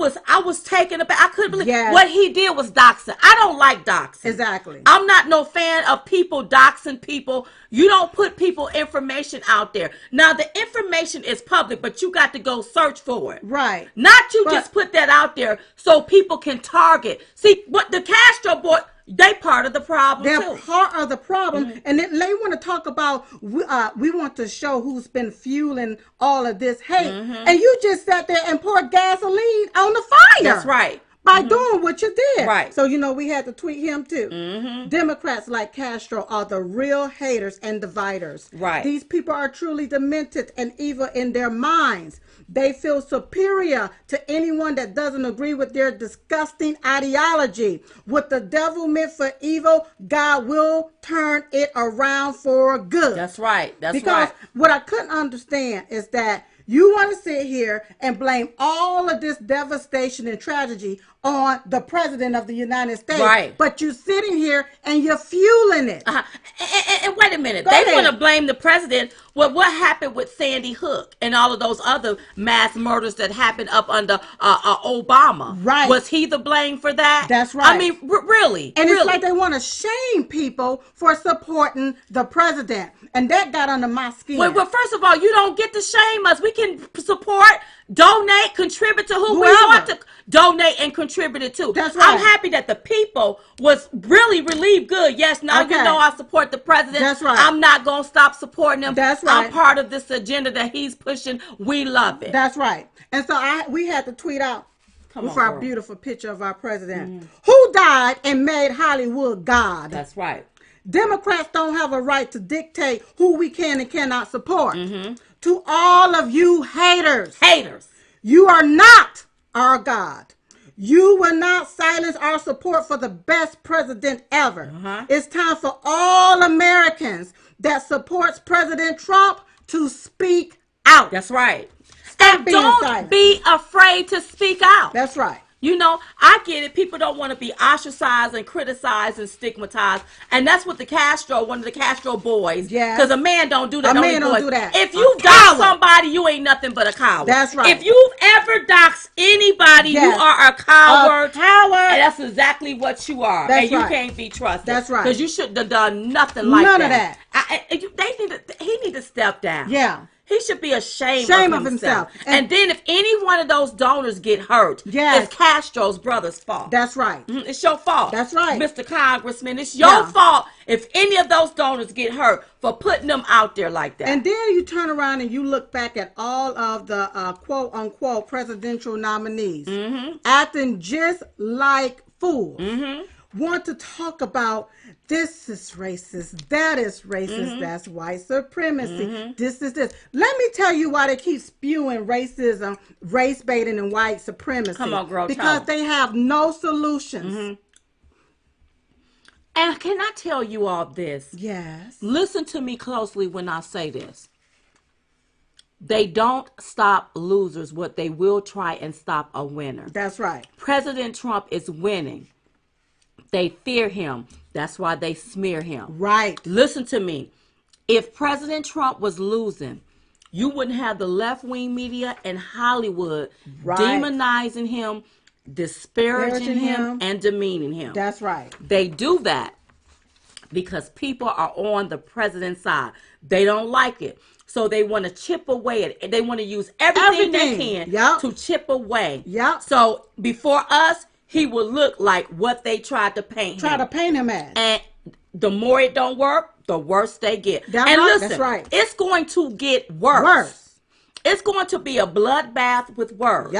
was taken aback. I couldn't believe what he did was doxing. I don't like doxing. Exactly. I'm not no fan of people doxing people. You don't put people information out there. Now the information is public, but you got to go search for it. Right. Not just put that out there so people can target. See, what the Castro boy, they part of the problem. They're part of the problem, and they want to talk about. We want to show who's been fueling all of this hate, and you just sat there and poured gasoline on the fire. That's right. By doing what you did. Right. So we had to tweet him too. Democrats like Castro are the real haters and dividers. Right. These people are truly demented and evil in their minds. They feel superior to anyone that doesn't agree with their disgusting ideology. What the devil meant for evil, God will turn it around for good. That's right. Because what I couldn't understand is that you want to sit here and blame all of this devastation and tragedy on the president of the United States. Right. But you're sitting here and you're fueling it. And wait a minute. They want to blame the president. Well, what happened with Sandy Hook and all of those other mass murders that happened up under Obama? Right. Was he the blame for that? That's right. I mean, really. And really. it's like they want to shame people for supporting the president. And that got under my skin. Well, first of all, you don't get to shame us. We can support, donate, contribute to who we want to donate and contribute it to. That's right. I'm happy that the people was really relieved good. Yes, now you know I support the president. That's right. I'm not going to stop supporting him. That's right. I'm part of this agenda that he's pushing. We love it. That's right. And so we had to tweet out with our beautiful picture of our president, who died and made Hollywood God. That's right. Democrats don't have a right to dictate who we can and cannot support. To all of you haters, you are not our God. You will not silence our support for the best president ever. It's time for all Americans that supports President Trump to speak out. That's right. And don't be afraid to speak out. That's right. You know, I get it. People don't want to be ostracized and criticized and stigmatized. And that's what one of the Castro boys. Yeah. Because a man don't do that. A man don't do that. If you dox somebody, you ain't nothing but a coward. That's right. If you've ever doxed anybody, you are a coward. And that's exactly what you are. That's and right. You can't be trusted. That's right. Because you shouldn't have done nothing like that. None of that. He need to step down. Yeah. He should be ashamed of himself. And then if any one of those donors get hurt, it's Castro's brother's fault. That's right. It's your fault. That's right. Mr. Congressman, it's your fault if any of those donors get hurt for putting them out there like that. And then you turn around and you look back at all of the quote-unquote presidential nominees acting just like fools. Want to talk about this is racist, that is racist, that's white supremacy, this is this. Let me tell you why they keep spewing racism, race baiting, and white supremacy. Come on, girl. Because they have no solutions. And can I tell you all this? Yes. Listen to me closely when I say this. They don't stop losers. What they will try and stop a winner. That's right. President Trump is winning. They fear him. That's why they smear him. Right. Listen to me. If President Trump was losing, you wouldn't have the left-wing media and Hollywood demonizing him, disparaging him, and demeaning him. That's right. They do that because people are on the president's side. They don't like it. So they want to chip away at it. They want to use everything they can to chip away. So before us, he will look like what they tried to paint him as. And the more it don't work, the worse they get. That's right. It's going to get worse. It's going to be a bloodbath with words.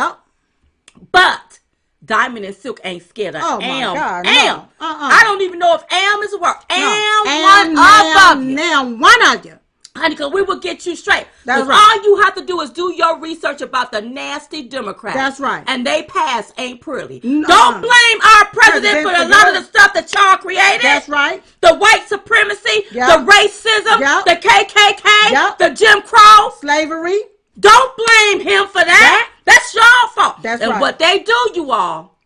But Diamond and Silk ain't scared of Am. My God, no. I don't even know if Am is a word. One of you. Honey, because we will get you straight. That's right. All you have to do is do your research about the nasty Democrats. That's right. And they pass ain't pretty. Don't blame our president for a lot of the stuff that y'all created. That's right. The white supremacy, the racism, the KKK, the Jim Crow. Slavery. Don't blame him for that. That's your fault. That's and right. what they do, you all,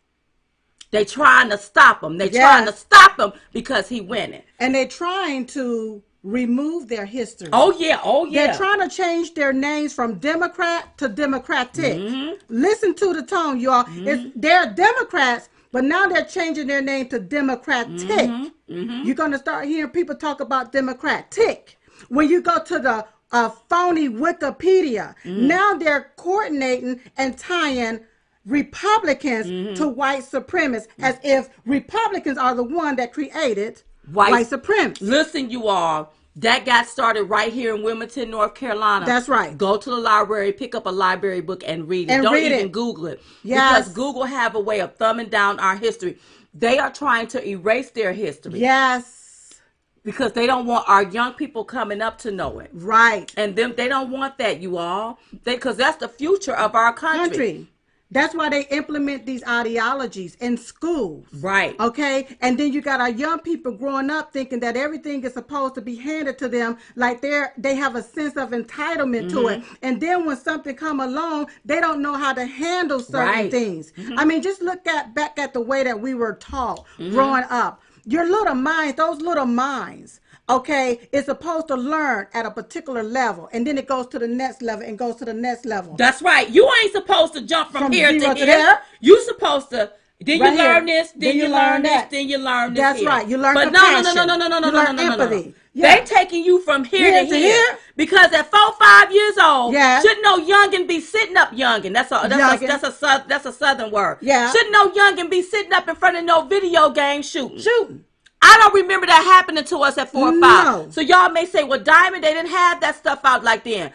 they trying to stop him. They trying to stop him because he winning. And they trying to remove their history. Oh yeah. They're trying to change their names from Democrat to Democratic. Listen to the tone, y'all. They're Democrats, but now they're changing their name to Democratic. You're going to start hearing people talk about Democratic. When you go to the phony Wikipedia, now they're coordinating and tying Republicans to white supremacists as if Republicans are the one that created white supremacy. Listen, you all, that got started right here in Wilmington, North Carolina. That's right. Go to the library, pick up a library book and read it. Don't even Google it. Yes. Because Google have a way of thumbing down our history. They are trying to erase their history. Yes. Because they don't want our young people coming up to know it. Right. And they don't want that, you all. Because that's the future of our country. That's why they implement these ideologies in schools. Right. Okay. And then you got our young people growing up thinking that everything is supposed to be handed to them, like they have a sense of entitlement to it. And then when something come along, they don't know how to handle certain things. I mean, just look back at the way that we were taught growing up. Your little minds, those little minds, okay, is supposed to learn at a particular level, and then it goes to the next level and goes to the next level. That's right. You ain't supposed to jump from here to here. There. You supposed to. Then right you learn here. this. Then you learn this. Then you learn this. That's here. right. You learn but compassion. No. They taking you from here to here because at 4-5 years old, shouldn't no youngin be sitting up youngin? That's a southern word. Yeah. Shouldn't no youngin be sitting up in front of no video game shooting? I don't remember that happening to us at 4 or 5. No. So y'all may say, well, Diamond, they didn't have that stuff out like then.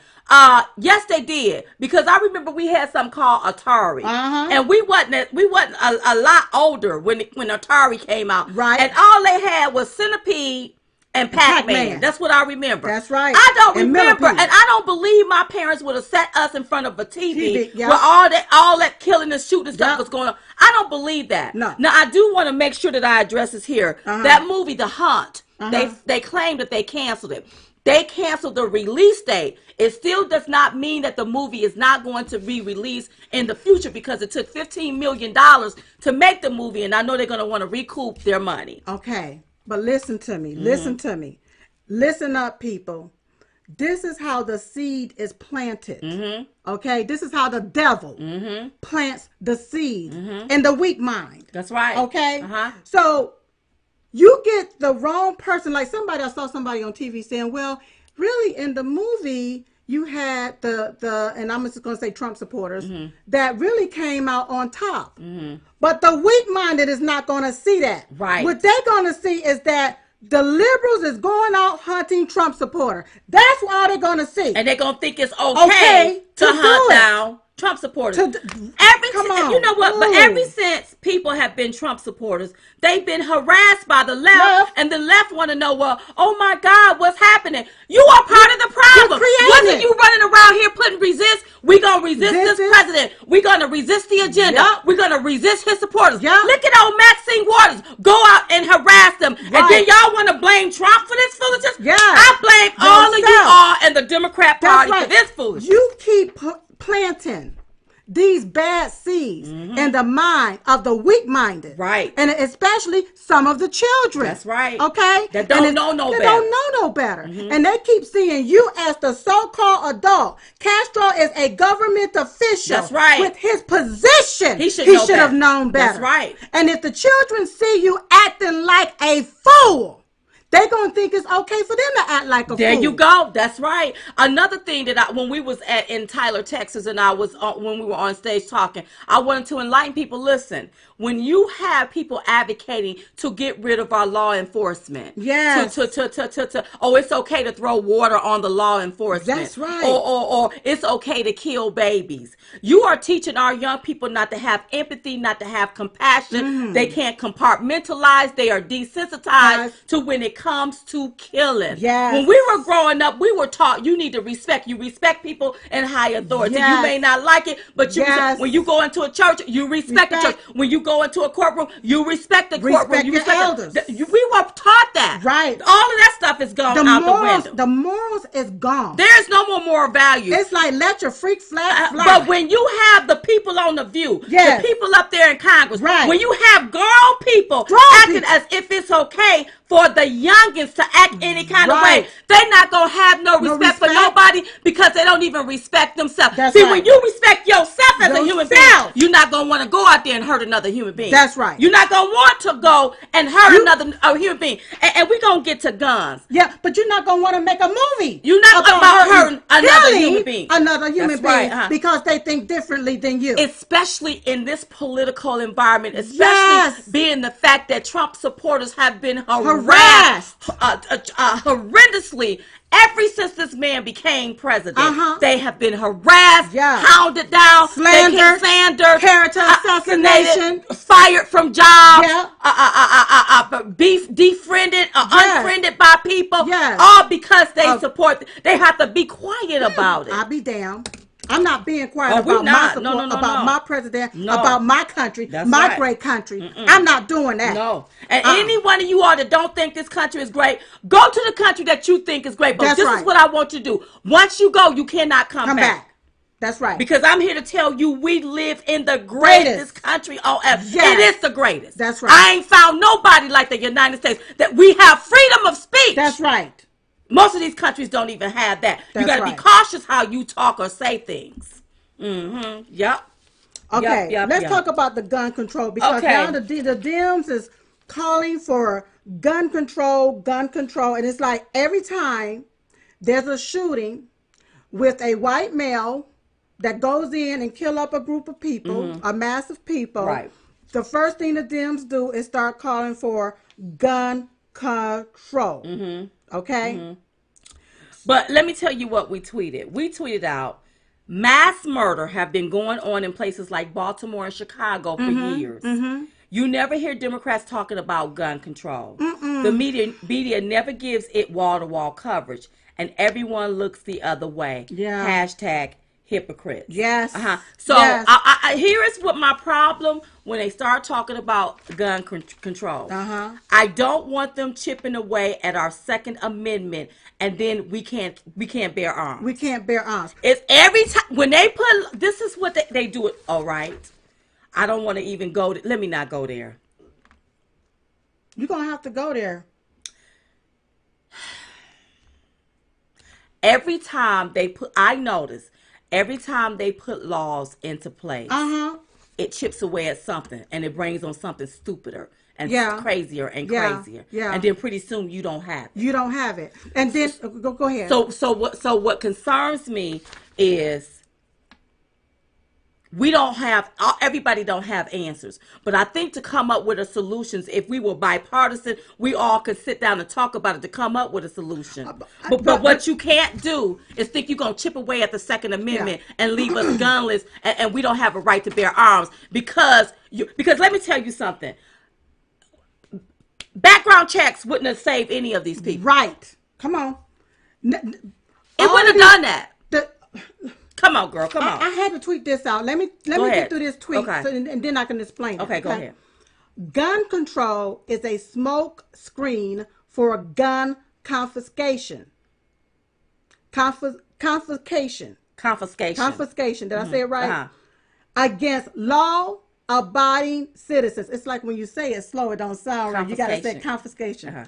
Yes, they did, because I remember we had something called Atari, and we wasn't a lot older when Atari came out, right? And all they had was Centipede and Pac-Man. That's what I remember. That's right. I don't remember, and I don't believe my parents would have set us in front of a TV where all that killing and shooting stuff was going on. I don't believe that. No. Now I do want to make sure that I address this here. That movie, The Hunt, they claimed that they canceled it. They canceled the release date. It still does not mean that the movie is not going to be released in the future, because it took $15 million to make the movie, and I know they're going to want to recoup their money. Okay, but listen to me. Listen to me. Listen up, people. This is how the seed is planted. Okay, this is how the devil plants the seed in the weak mind. That's right. Okay, so you get the wrong person. Like I saw somebody on TV saying, well, really in the movie you had the and I'm just going to say Trump supporters that really came out on top. But the weak-minded is not going to see that. Right. What they're going to see is that the liberals is going out hunting Trump supporter. That's all they're going to see. And they're going to think it's okay to hunt down Trump supporters. You know what? But ever since people have been Trump supporters, they've been harassed by the left. And the left want to know, well, oh my God, what's happening? You are part of the problem. Wasn't you running around here putting resist? We're going to resist this president. We're going to resist the agenda. We're going to resist his supporters. Look at old Maxine Waters. Go out and harass them. And then y'all want to blame Trump for this foolishness? I blame all of you all and the Democrat Party for this foolishness. You keep planting these bad seeds in the mind of the weak-minded, right? And especially some of the children. That's right. Okay, that don't know no better. Don't know no better, and they keep seeing you as the so-called adult. Castro is a government official. That's right. With his position, he should have known better. That's right. And if the children see you acting like a fool, they're going to think it's okay for them to act like a fool. There you go. That's right. Another thing that when we was in Tyler, Texas, and when we were on stage talking, I wanted to enlighten people. Listen, when you have people advocating to get rid of our law enforcement, it's okay to throw water on the law enforcement. That's right. Or it's okay to kill babies. You are teaching our young people not to have empathy, not to have compassion. They can't compartmentalize. They are desensitized to when it comes to killing. When we were growing up, we were taught you need to respect. You respect people in high authority. You may not like it, but when you go into a church, you respect the church. When you go into a courtroom, you respect the courtroom. You respect elders. We were taught that. Right. All of that stuff is gone out the window. The morals is gone. There's no more moral value. It's like let your freak flag fly. But when you have the people on the View, the people up there in Congress, when you have grown people acting as if it's okay for the youngins to act any kind of way, they're not going to have no respect for nobody, because they don't even respect themselves. When you respect yourself as a human being, you're not going to want to go out there and hurt another human being. That's right. You're not going to want to go and hurt another human being. And we're going to get to guns. Yeah, but you're not going to want to make a movie. You're not about hurting another human being. Another human being because they think differently than you. Especially in this political environment, especially being the fact that Trump supporters have been harassed horrendously ever since this man became president. They have been harassed, hounded down, slandered, character assassination, fired from jobs, defriended, unfriended by people, all because they support. They have to be quiet about it. I'll be damned. I'm not being quiet about my support, about my president, about my country, my great country. I'm not doing that. No. And any one of you all that don't think this country is great, go to the country that you think is great. But this is what I want you to do. Once you go, you cannot come back. That's right. Because I'm here to tell you we live in the greatest country on earth. Yes. It is the greatest. That's right. I ain't found nobody like the United States that we have freedom of speech. That's right. Most of these countries don't even have that. You got to be cautious how you talk or say things. Mm-hmm. Yep. Okay. Let's talk about the gun control because now the Dems is calling for gun control, and it's like every time there's a shooting with a white male that goes in and kill up a group of people, a mass of people, right. The first thing the Dems do is start calling for gun control. Mm-hmm. Okay? Mm-hmm. But let me tell you what we tweeted. We tweeted out, mass murder have been going on in places like Baltimore and Chicago for years. Mm-hmm. You never hear Democrats talking about gun control. Mm-mm. The media never gives it wall-to-wall coverage, and everyone looks the other way. Yeah. Hashtag hypocrites. Yes. So yes. Here is what my problem when they start talking about gun control. I don't want them chipping away at our Second Amendment, and then we can't bear arms. We can't bear arms. It's every time when they put this is what they do it. All right. I don't want to even go. Let me not go there. You're gonna have to go there. Every time they put, I notice. Every time they put laws into place, it chips away at something, and it brings on something stupider and crazier and crazier. Yeah. And then pretty soon you don't have it. You don't have it. And then go ahead. So what concerns me is everybody don't have answers. But I think to come up with a solutions, if we were bipartisan, we all could sit down and talk about it to come up with a solution. But what you can't do is think you're going to chip away at the Second Amendment and leave us gunless and we don't have a right to bear arms because let me tell you something. Background checks wouldn't have saved any of these people. Right. Come on. It wouldn't have done that. Come on, girl. Come on. I had to tweet this out. Let me get through this tweet, and then I can explain it. Okay, go ahead. Gun control is a smoke screen for gun confiscation. Confiscation. Did I say it right? Against law-abiding citizens. It's like when you say it slow, it don't sound right. You got to say confiscation.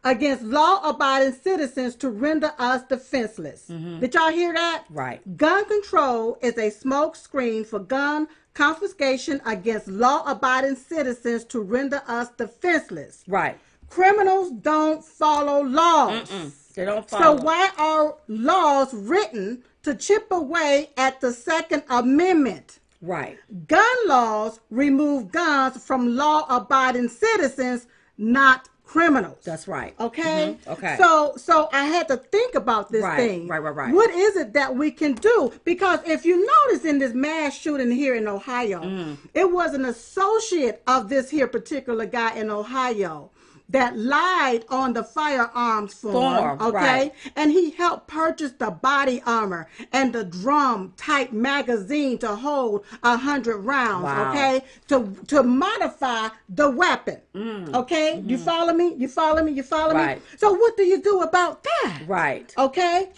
Against law-abiding citizens to render us defenseless. Mm-hmm. Did y'all hear that? Right. Gun control is a smoke screen for gun confiscation against law-abiding citizens to render us defenseless. Right. Criminals don't follow laws. They don't follow. So why are laws written to chip away at the Second Amendment? Right. Gun laws remove guns from law-abiding citizens, not criminals. That's right. Okay? Mm-hmm. Okay. So I had to think about this thing. Right. What is it that we can do? Because if you notice in this mass shooting here in Ohio, it was an associate of this here particular guy in Ohio that lied on the firearms form, okay? Right. And he helped purchase the body armor and the drum type magazine to hold 100 rounds, okay? To modify the weapon, okay? You follow me? Right. So what do you do about that? Right. Okay?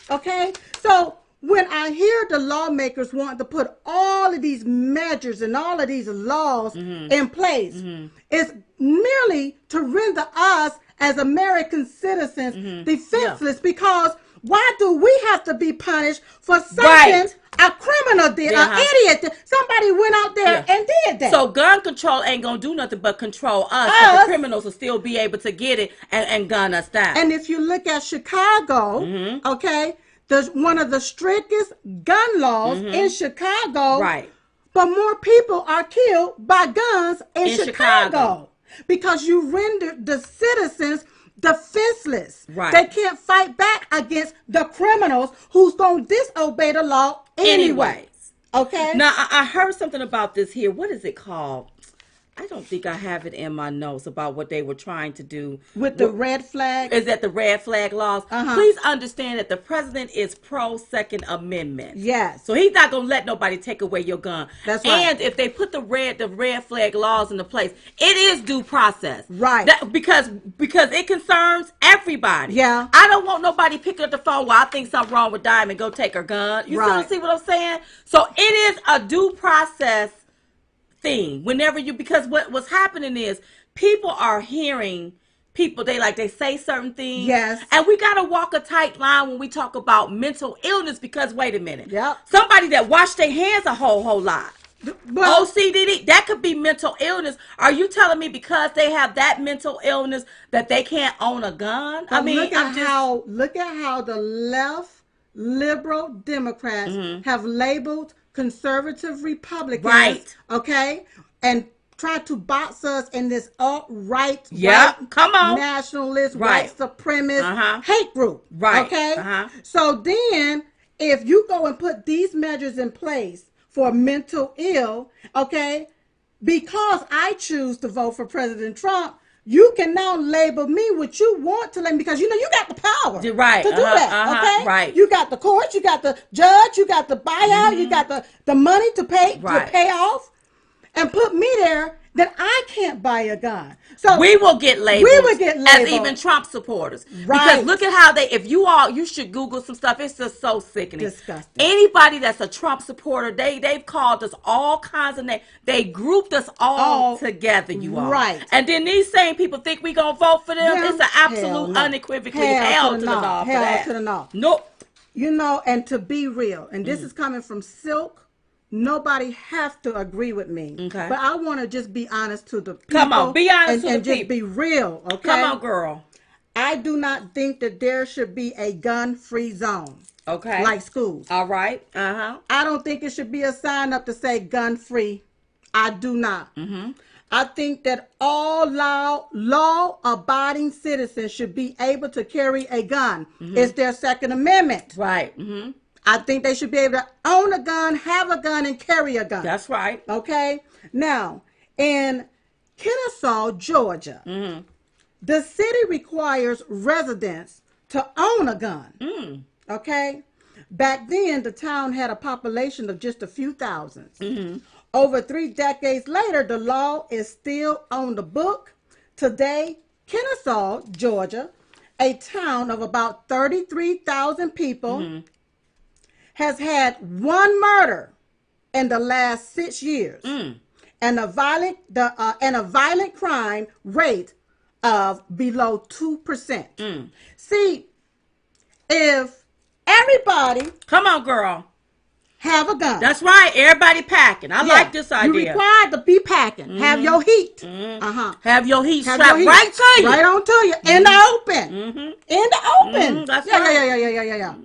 So when I hear the lawmakers want to put all of these measures and all of these laws in place, it's merely to render us as American citizens defenseless because why do we have to be punished for something a criminal did, an idiot did? Somebody went out there and did that. So gun control ain't going to do nothing but control us. But the criminals will still be able to get it and gun us down. And if you look at Chicago, okay, there's one of the strictest gun laws in Chicago. Right. But more people are killed by guns in Chicago. Because you render the citizens defenseless. Right. They can't fight back against the criminals who's going to disobey the law anyway. Okay? Now, I heard something about this here. What is it called? I don't think I have it in my notes about what they were trying to do with the red flag. Is that the red flag laws? Please understand that the president is pro Second Amendment. Yes. So he's not gonna let nobody take away your gun. That's right. And if they put the red flag laws into place, it is due process. Right. Because it concerns everybody. Yeah. I don't want nobody picking up the phone. Well, I think something wrong with Diamond. Go take her gun. You still see what I'm saying? So it is a due process thing. Because what's happening is people are hearing people, they say certain things. Yes. And we got to walk a tight line when we talk about mental illness, because wait a minute. Yep. Somebody that washed their hands a whole lot. Well, OCD, that could be mental illness. Are you telling me because they have that mental illness that they can't own a gun? I mean, look at how the left liberal Democrats have labeled conservative Republicans. Right. Okay? And try to box us in this alt-right, nationalist, white supremacist hate group. Right. Okay? So then, if you go and put these measures in place for mental ill, okay, because I choose to vote for President Trump, you can now label me what you want to label, because you got the power to do that. Okay, right. You got the courts, you got the judge, you got the buyout, you got the money to pay off, and put me there. Then I can't buy a gun. So we will get labeled. As even Trump supporters. Right. Because look at how you should Google some stuff. It's just so sickening. Disgusting. Anybody that's a Trump supporter, they've called us all kinds of names. They grouped us all together, you all. Right. And then these same people think we gonna vote for them. Yeah. It's an absolute unequivocally hell to the no. Hell to the no. Nope. And to be real, and this is coming from Silk. Nobody have to agree with me. Okay. But I want to just be honest to the people. Come on, be honest and just be real, okay? Come on, girl. I do not think that there should be a gun-free zone. Okay. Like schools. All right. I don't think it should be a sign up to say gun-free. I do not. I think that all law-abiding citizens should be able to carry a gun. It's their Second Amendment. Right. I think they should be able to own a gun, have a gun, and carry a gun. That's right. Okay? Now, in Kennesaw, Georgia, the city requires residents to own a gun. Okay? Back then, the town had a population of just a few thousands. Over 3 decades later, the law is still on the book. Today, Kennesaw, Georgia, a town of about 33,000 people, has had one murder in the last 6 years, and a violent crime rate of below 2%. See, if everybody, come on, girl, have a gun. That's right. Everybody packing. I like this idea. You're required to be packing. Have your heat. Have your heat strapped right to you. Right on to you. In the open. In the open. That's right. Yeah.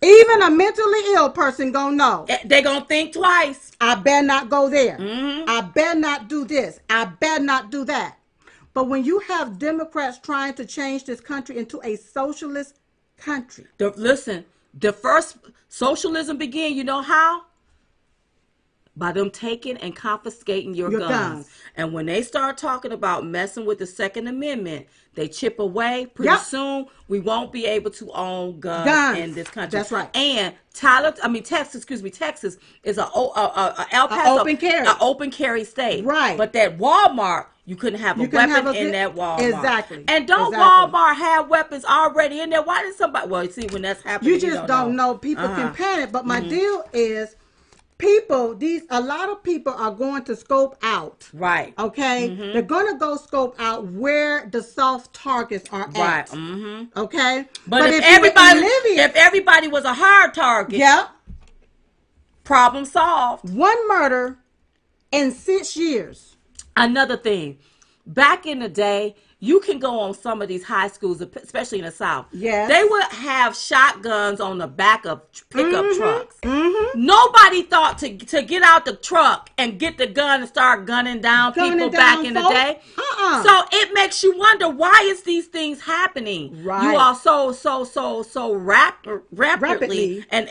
Even a mentally ill person gonna know. They gonna think twice. I better not go there. I better not do this. I better not do that. But when you have Democrats trying to change this country into a socialist country. The first socialism began, you know how? By them taking and confiscating your guns. And when they start talking about messing with the Second Amendment, they chip away. Pretty soon, we won't be able to own guns in this country. That's right. And Texas is an open carry state. Right. But that Walmart, you couldn't have a weapon in that Walmart. Exactly. And don't Walmart have weapons already in there? Why did somebody? Well, see, when that's happening, you just don't know. People can panic. But my deal is, a lot of people are going to scope out. Right. Okay? They're going to go scope out where the soft targets are at. Right. Okay? But if everybody was a hard target, problem solved. One murder in 6 years. Another thing, back in the day, you can go on some of these high schools, especially in the South. Yes. They would have shotguns on the back of pickup trucks. Nobody thought to get out the truck and get the gun and start gunning down people back in the day. So it makes you wonder, why is these things happening? Right. You are so rapidly and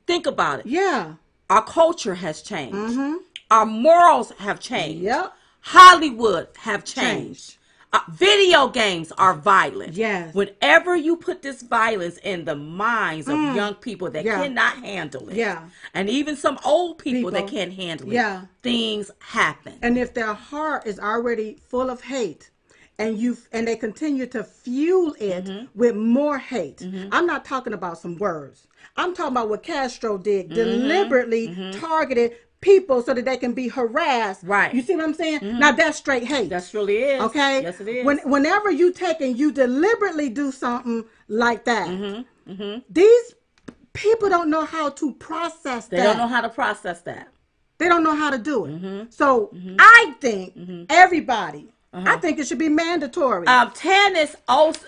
think about it. Yeah. Our culture has changed. Our morals have changed. Yep. Hollywood have changed. Video games are violent. Yes. Whenever you put this violence in the minds of young people that cannot handle it, and even some old people that can't handle it, things happen. And if their heart is already full of hate, and they continue to fuel it with more hate. I'm not talking about some words. I'm talking about what Castro did, deliberately targeted people so that they can be harassed. Right. You see what I'm saying? Now that's straight hate. That really is. Okay. Yes, it is. Whenever you take and you deliberately do something like that, these people don't know how to process that. They don't know how to process that. They don't know how to do it. So I think everybody, I think it should be mandatory. Tanis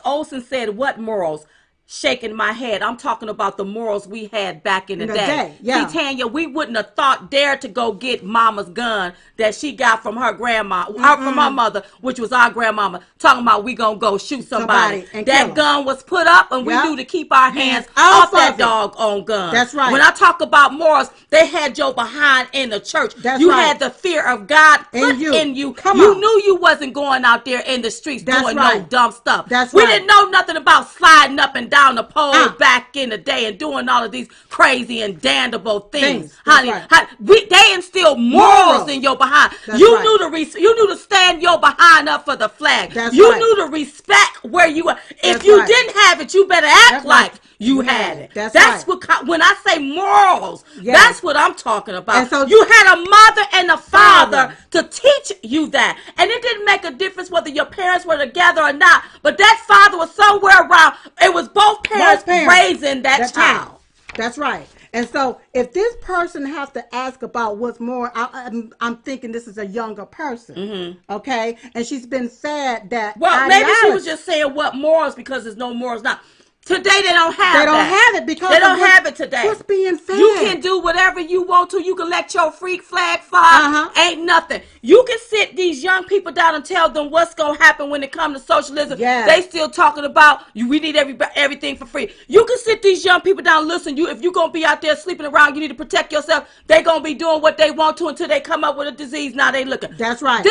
Olsen said, "What morals?" Shaking my head. I'm talking about the morals we had back in the day. Yeah. See, Tanya, we wouldn't have dared to go get mama's gun that she got from her grandma, from her mother, which was our grandmama, talking about we gonna go shoot somebody. That gun was put up and we knew to keep our hands off that doggone gun. That's right. When I talk about morals, they had your behind in the church. That's you right. had the fear of God put in you. You knew you wasn't going out there in the streets doing no dumb stuff. We didn't know nothing about sliding up and down the pole back in the day and doing all of these crazy and damnable things. Honey, they instilled morals in your behind. You knew to stand your behind up for the flag. You knew to respect where you were. If you didn't have it, you better act like you had it. That's what, when I say morals, that's what I'm talking about. And so you had a mother and a father to teach you that. And it didn't make a difference whether your parents were together or not, but that father was somewhere around. It was both parents raising that child. That's right. And so if this person has to ask about what's more, I'm thinking this is a younger person, okay? And she's been fed that maybe she was just saying what morals because there's no morals now. Today they don't have They don't have it because they don't have it today. What's being fed? You can do whatever you want to. You can let your freak flag fly. Ain't nothing. You can sit these young people down and tell them what's going to happen when it comes to socialism. They still talking about we need everything for free. You can sit these young people down and listen. If you're going to be out there sleeping around, you need to protect yourself. They're going to be doing what they want to until they come up with a disease. Now they looking. That's right.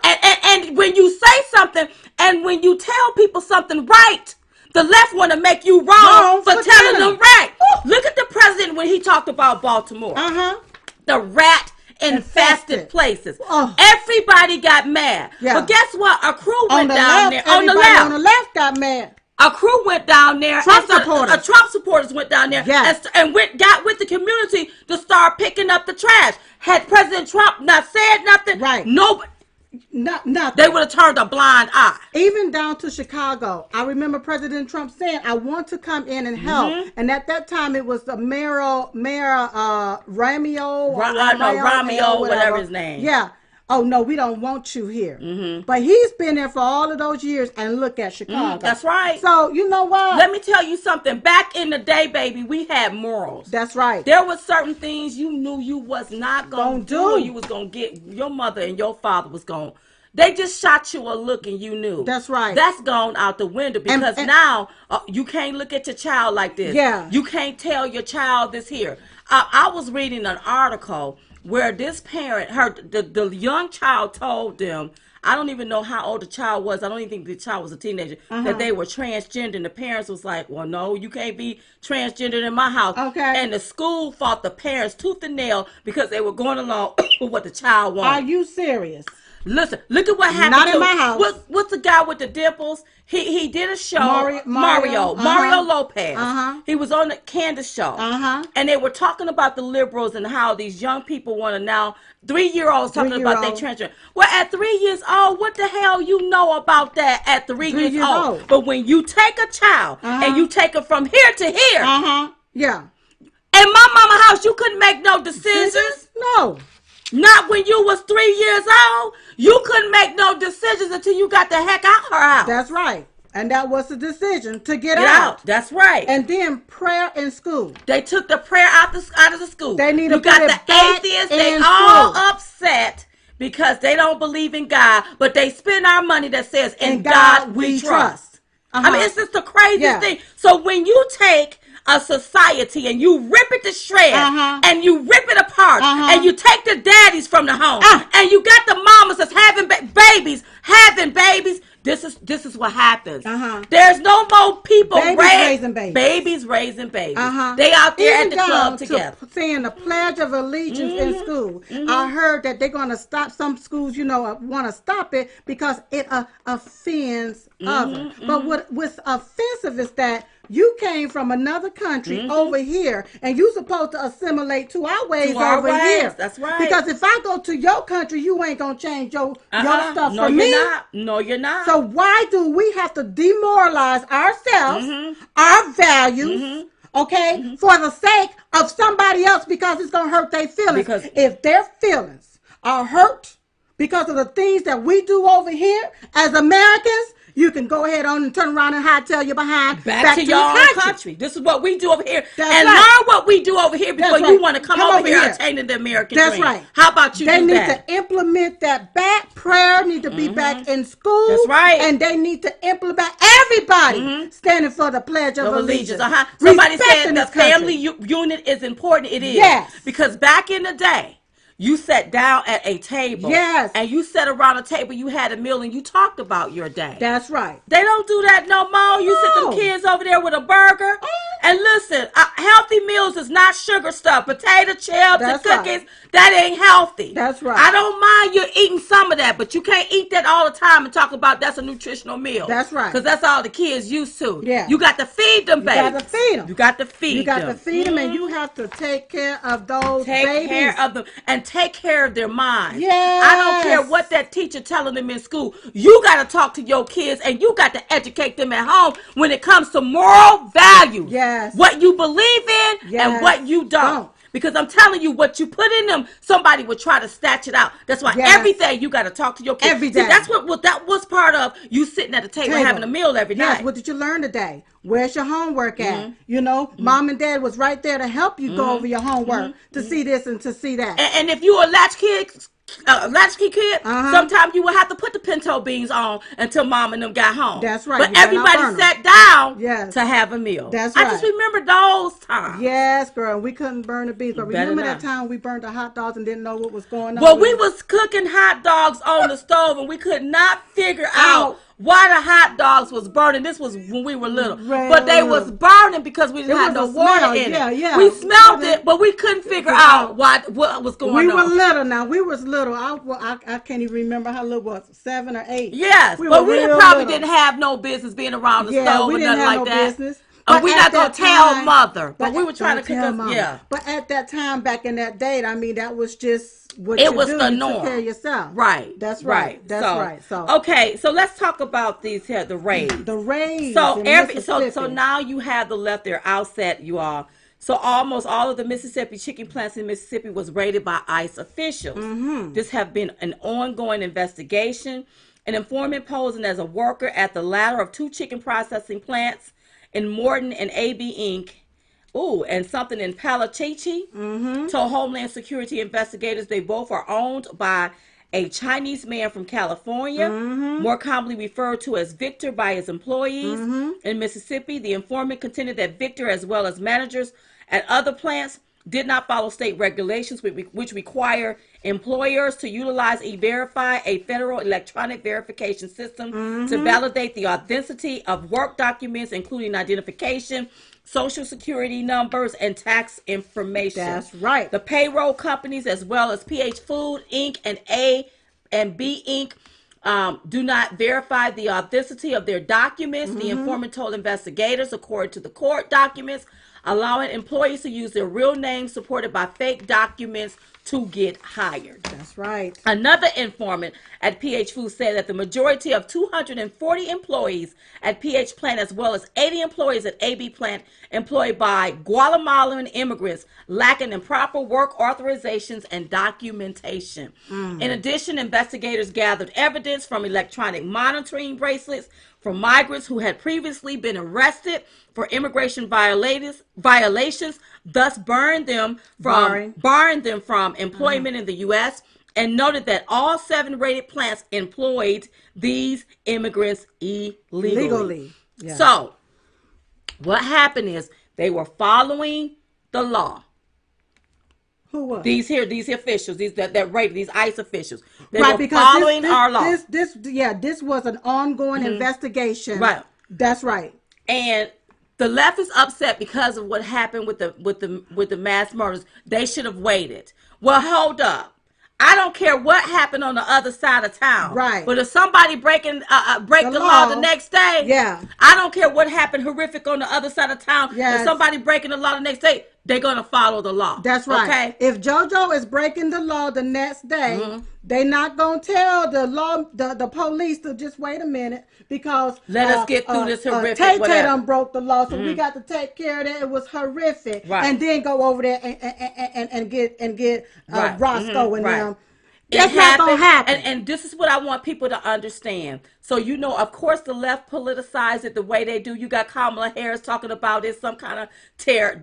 And when you say something and when you tell people something right, the left want to make you wrong for telling them right. Look at the president when he talked about Baltimore. The rat infested places. Everybody got mad. But guess what? A crew went down there. On the left got mad. A crew went down there. Trump supporters went down there and got with the community to start picking up the trash. Had President Trump not said nothing, nobody. Nothing. They would have turned a blind eye. Even down to Chicago. I remember President Trump saying, I want to come in and help. And at that time, it was the Mayor Ramio, whatever his name. Yeah. Oh, no, we don't want you here. But he's been there for all of those years, and look at Chicago. That's right. So, you know what? Let me tell you something. Back in the day, baby, we had morals. That's right. There were certain things you knew you was not going to do. Or you was going to get, your mother and your father was going. They just shot you a look and you knew. That's right. That's gone out the window because now you can't look at your child like this. You can't tell your child this here. I was reading an article where this parent, the young child told them, I don't even know how old the child was. I don't even think the child was a teenager, that they were transgender. And the parents was like, well, no, you can't be transgender in my house. And the school fought the parents tooth and nail because they were going along with what the child wanted. Are you serious? Listen, look at what happened. Not in my house. What's the guy with the dimples? He did a show. Mario Lopez. He was on the Candace show. And they were talking about the liberals and how these young people want to now, 3-year-olds talking about their transgender. Well, at 3 years old, what the hell you know about that at 3 years old? But when you take a child and you take it from here to here. In my mama house, you couldn't make no decisions. No. Not when you was 3 years old. You couldn't make no decisions until you got the heck out her house. That's right. And that was the decision to get out. That's right. And then prayer in school. They took the prayer out of the school. They need to you got the atheists. They all upset because they don't believe in God, but they spend our money that says, "In God we trust." I mean, it's just the craziest thing. So when you take a society and you rip it to shreds and you rip it apart and you take the daddies from the home and you got the mamas that's having babies. This is what happens. There's no more people raising babies. They out there at the club together. Saying the Pledge of Allegiance in school. I heard that they're going to stop some schools, want to stop it because it offends others. But what's offensive is that you came from another country over here, and you supposed to assimilate to our ways over here. That's right. Because if I go to your country, you ain't gonna change your stuff for me. No, you're not. So why do we have to demoralize ourselves, our values, okay, for the sake of somebody else because it's gonna hurt their feelings? Because if their feelings are hurt because of the things that we do over here as Americans, you can go ahead on and turn around and hightail your behind back to your own country. This is what we do over here. Learn what we do over here before you want to come over here attaining the American dream. That's right. How about you They need to implement that back. Prayer need to be back in school. That's right. And they need to implement everybody standing for the Pledge of Allegiance. Somebody said the family unit is important. It is. Yes. Because back in the day, you sat down at a table. Yes. And you sat around a table, you had a meal, and you talked about your day. That's right. They don't do that no more. You sit them kids over there with a burger. And listen, healthy meals is not sugar stuff. Potato chips and cookies, that ain't healthy. That's right. I don't mind you eating some of that, but you can't eat that all the time and talk about that's a nutritional meal. That's right. Because that's all the kids used to. Yeah. You got to feed them, baby. You got to feed them. You got to feed them. You got to feed them, and you have to take care of those babies. Take care of them. And take care of their minds. Yes. I don't care what that teacher telling them in school. You got to talk to your kids and you got to educate them at home when it comes to moral values. Yes. What you believe in and what you don't. Because I'm telling you, what you put in them, somebody would try to snatch it out. That's why every day you got to talk to your kids. Every day. See, that's what that was part of you sitting at the table having a meal every night. Yes. What did you learn today? Where's your homework at? Mom and dad was right there to help you go over your homework, to see this and to see that. And if you're a latchkey kid, sometimes you will have to put the pinto beans on until mom and them got home. That's right. But everybody sat down to have a meal. That's right. I just remember those times. Yes, girl. We couldn't burn the beans. But remember that time we burned the hot dogs and didn't know what was going on? Well, we was cooking hot dogs on the stove and we could not figure out why the hot dogs was burning. This was when we were little. But they was burning because we didn't have no water in it. Yeah. We smelled it, but we couldn't figure out what was going on. We were little now. We was little. I can't even remember how little it was. 7 or 8. Yes, but we probably didn't have no business being around the stove or nothing like that. Business. We're not going to tell mother. But we were trying to cook us. Yeah. But at that time, back in that day, I mean, that was just what it was the norm. You took care of yourself. Right. That's right. That's right. So okay, so let's talk about these here, the raids. The raids. So now you have the left there outset, you all. So almost all of the Mississippi chicken plants in Mississippi was raided by ICE officials. This have been an ongoing investigation. An informant posing as a worker at the latter of 2 chicken processing plants in Morton and AB Inc. And something in Palachichi told Homeland Security investigators they both are owned by a Chinese man from California, more commonly referred to as Victor by his employees. In Mississippi, the informant contended that Victor, as well as managers at other plants, did not follow state regulations which require employers to utilize E-Verify, a federal electronic verification system, to validate the authenticity of work documents, including identification, social security numbers, and tax information. That's right. The payroll companies, as well as PH Food Inc. and A and B Inc., do not verify the authenticity of their documents. The informant told investigators, according to the court documents, allowing employees to use their real names supported by fake documents to get hired. That's right. Another informant at PH Food said that the majority of 240 employees at PH Plant, as well as 80 employees at AB Plant, employed by Guatemalan immigrants, lacking in proper work authorizations and documentation. In addition, investigators gathered evidence from electronic monitoring bracelets from migrants who had previously been arrested for immigration violations, thus barring them from employment in the U.S., and noted that all 7 raided plants employed these immigrants illegally. Yeah. So what happened is They were following the law. Who was? These officials, that rape, these ICE officials. They right, were because following our law. This was an ongoing investigation. Right. That's right. And the left is upset because of what happened with the mass murders. They should have waited. Well, hold up. I don't care what happened on the other side of town. Right. But if somebody break the law the next day, yeah. I don't care what happened horrific on the other side of town. Yes. If somebody breaking the law the next day, they're going to follow the law. That's right. Okay? If JoJo is breaking the law the next day, they're not going to tell the police to just wait a minute because let us get through this horrific Tay done broke the law, so we got to take care of that. It was horrific. Right. And then go over there and get right. Roscoe and them. That's not going to happen. And this is what I want people to understand. So, of course, the left politicized it the way they do. You got Kamala Harris talking about it, some kind of terror.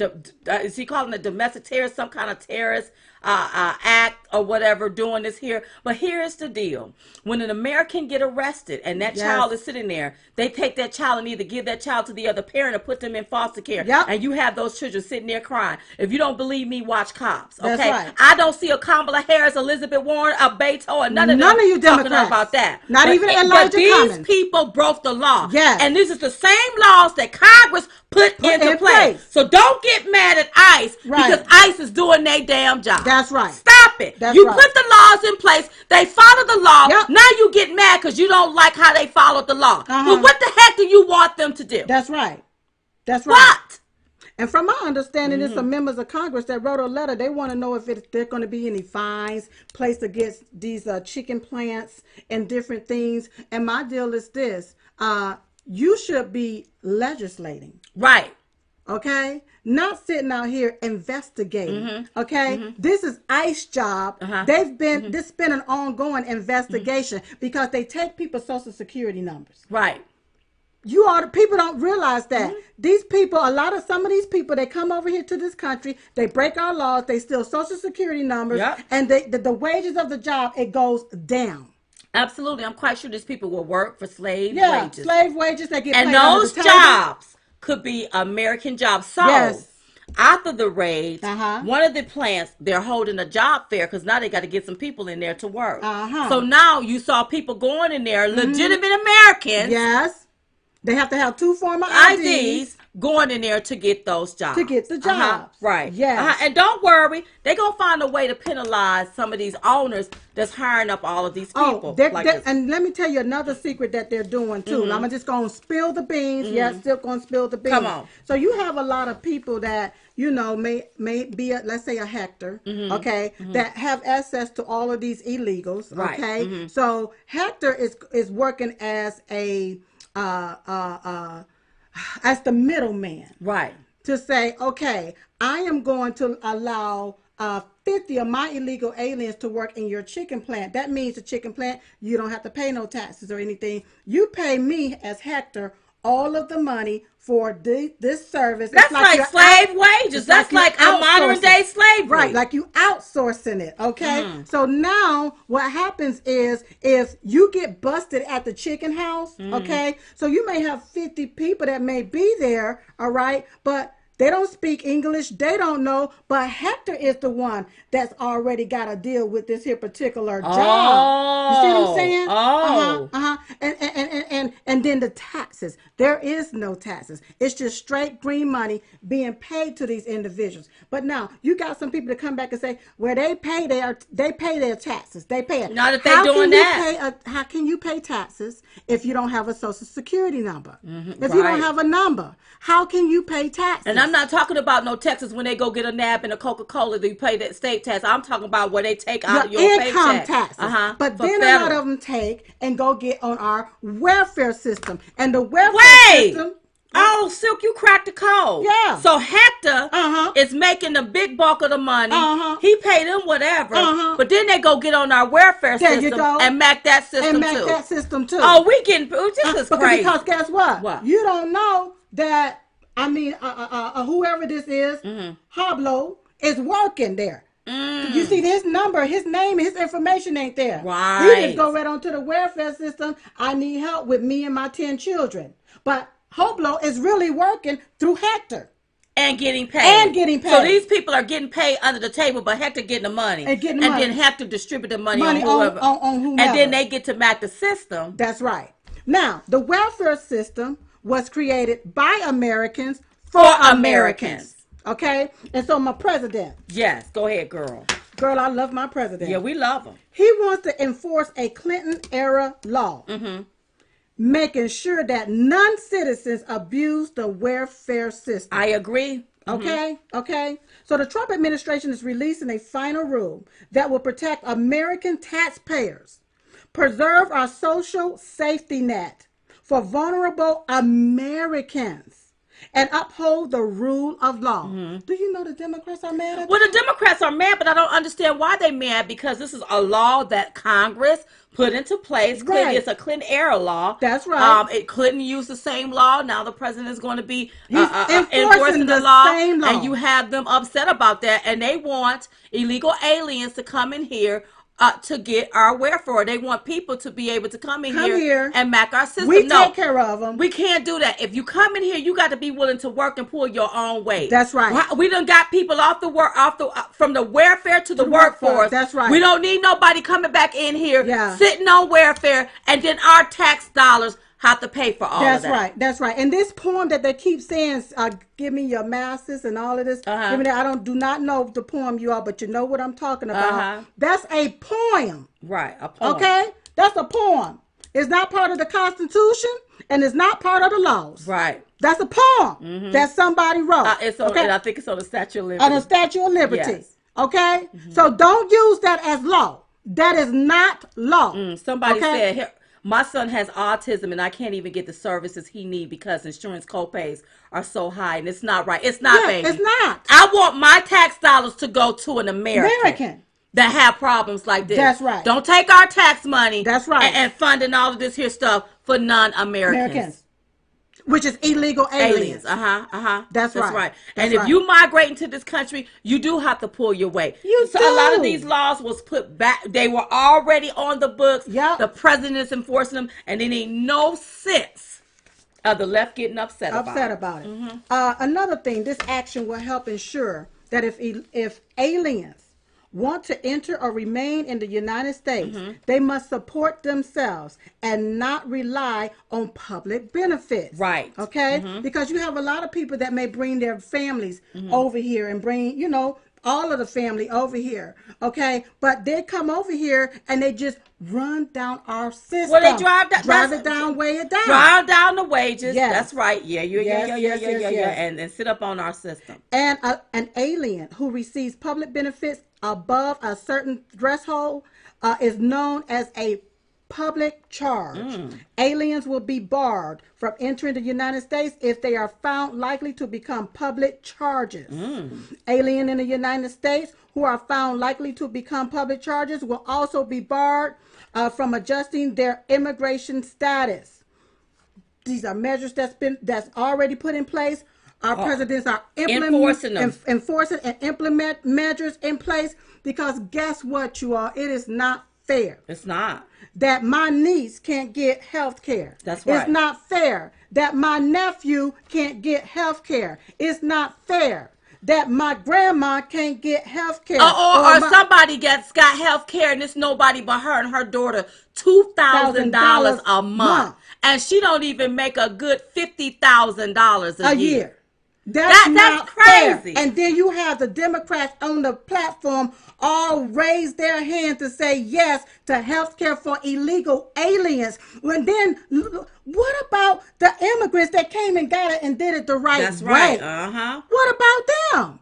Is he calling it domestic terrorist, some kind of terrorist act or whatever doing this here? But here's the deal. When an American get arrested and that child is sitting there, they take that child and either give that child to the other parent or put them in foster care. Yep. And you have those children sitting there crying. If you don't believe me, watch Cops. Okay? That's right. I don't see a Kamala Harris, Elizabeth Warren, a Beto, or none of you Democrats talking about that. Not even Elijah These people broke the law. Yes. And these are the same laws that Congress put into place. So don't get mad at ICE because ICE is doing their damn job. That's right. Stop it. That's you right. put the laws in place. They follow the law. Yep. Now you get mad because you don't like how they followed the law. Well, what the heck do you want them to do? That's right. That's right. What? And from my understanding, there's some members of Congress that wrote a letter. They want to know if there's going to be any fines placed against these chicken plants and different things. And my deal is this. You should be legislating. Right. Okay? Not sitting out here investigating. Okay? This is ICE job. They've been, this has been an ongoing investigation because they take people's social security numbers. Right. People don't realize that these people, some of these people, they come over here to this country, they break our laws, they steal social security numbers, and the wages of the job, it goes down. Absolutely. I'm quite sure these people will work for slave wages. Yeah, slave wages. They get paid and those jobs could be American jobs. So after the raids, one of the plants, they're holding a job fair because now they got to get some people in there to work. So now you saw people going in there, legitimate Americans. Yes. They have to have 2 former IDs going in there to get those jobs. To get the jobs. Right. Yes. And don't worry, they're going to find a way to penalize some of these owners that's hiring up all of these people. And let me tell you another secret that they're doing too. I'm just going to spill the beans. Still going to spill the beans. Come on. So you have a lot of people that, may be, let's say a Hector, that have access to all of these illegals. Right. Okay. So Hector is working as as the middleman. Right. To say, okay, I am going to allow 50 of my illegal aliens to work in your chicken plant. That means the chicken plant, you don't have to pay no taxes or anything. You pay me as Hector all of the money for this service. That's like slave wages. That's like a modern day slavery. Right, like you outsourcing it, okay? So now what happens is if you get busted at the chicken house, okay? So you may have 50 people that may be there, all right? But they don't speak English. They don't know. But Hector is the one that's already got to deal with this here particular job. You see what I'm saying? And then the taxes. There is no taxes. It's just straight green money being paid to these individuals. But now you got some people to come back and say, well, they pay their taxes. They pay it. Not if they're doing that. How can you pay taxes if you don't have a social security number? If you don't have a number, how can you pay taxes? And I'm not talking about no taxes when they go get a nap and a Coca-Cola, they pay that state tax. I'm talking about where they take out your income paycheck. taxes. But then a lot of them take and go get on our welfare system. And the welfare system... Oh, Silk, you cracked the code. Yeah. So Hector is making the big bulk of the money. He pay them whatever. But then they go get on our welfare system and make that system too. Oh, we getting... This is crazy. Because guess what? You don't know that... whoever this is, Hoblo, is working there. You see his number, his name, his information ain't there. Right. You just go right onto the welfare system. I need help with me and my 10 children. But Hoblo is really working through Hector. And getting paid. So these people are getting paid under the table, but Hector getting the money. And then Hector distribute the money on whoever. On whomever. And then they get to back the system. That's right. Now, the welfare system was created by Americans for Americans. Okay? And so my president. Yes, go ahead, girl. Girl, I love my president. Yeah, we love him. He wants to enforce a Clinton-era law. Making sure that non-citizens abuse the welfare system. I agree. Okay. So the Trump administration is releasing a final rule that will protect American taxpayers, preserve our social safety net for vulnerable Americans, and uphold the rule of law. Do you know the Democrats are mad at Well, the Democrats are mad, but I don't understand why they're mad, because this is a law that Congress put into place. Right. It's a Clinton era law. That's right. Clinton used the same law. Now the president is going to be enforcing the law, same law. And you have them upset about that, and they want illegal aliens to come in here to get our welfare. They want people to be able to come here and back our system. We take care of them. We can't do that. If you come in here, you got to be willing to work and pull your own weight. That's right. We done got people off the work, from the welfare to the workforce. That's right. We don't need nobody coming back in here sitting on welfare, and then our tax dollars have to pay for all of that. That's right. And this poem that they keep saying, give me your masses and all of this. Give me that. I do not know the poem you all, but you know what I'm talking about. That's a poem. Right, a poem. Okay? That's a poem. It's not part of the Constitution, and it's not part of the laws. Right. That's a poem that somebody wrote. And I think it's on the Statue of Liberty. On the Statue of Liberty. Yes. Okay? So don't use that as law. That is not law. Somebody said, here, my son has autism and I can't even get the services he needs because insurance copays are so high, and it's not right. It's not, baby. It's not. I want my tax dollars to go to an American that have problems like this. That's right. Don't take our tax money. That's right. And funding all of this here stuff for non-Americans. Which is illegal aliens. That's right. That's if you migrate into this country, you do have to pull your weight. A lot of these laws was put back. They were already on the books. Yep. The president is enforcing them, and there ain't no sense of the left getting upset about it. Another thing, this action will help ensure that if aliens want to enter or remain in the United States, they must support themselves and not rely on public benefits. Right. Okay? Because you have a lot of people that may bring their families over here and bring, all of the family over here. Okay? But they come over here and they just run down our system. Well, they drive it down, weigh it down. Drive down the wages. Yes. That's right. Yeah. And sit up on our system. And an alien who receives public benefits above a certain threshold is known as a public charge. Aliens will be barred from entering the United States if they are found likely to become public charges. Alien in the United States who are found likely to become public charges will also be barred from adjusting their immigration status. These are measures that's already put in place. Our presidents are enforcing and implement measures in place, because guess what, you all? It is not fair. It's not. That my niece can't get health care. That's right. It's not fair that my nephew can't get health care. It's not fair that my grandma can't get health care. Or somebody got health care and it's nobody but her and her daughter $2,000 a month. And she don't even make a good $50,000 a year. That's crazy. Fair. And then you have the Democrats on the platform all raise their hand to say yes to health care for illegal aliens. When then, what about the immigrants that came and got it and did it the right way? That's right. What about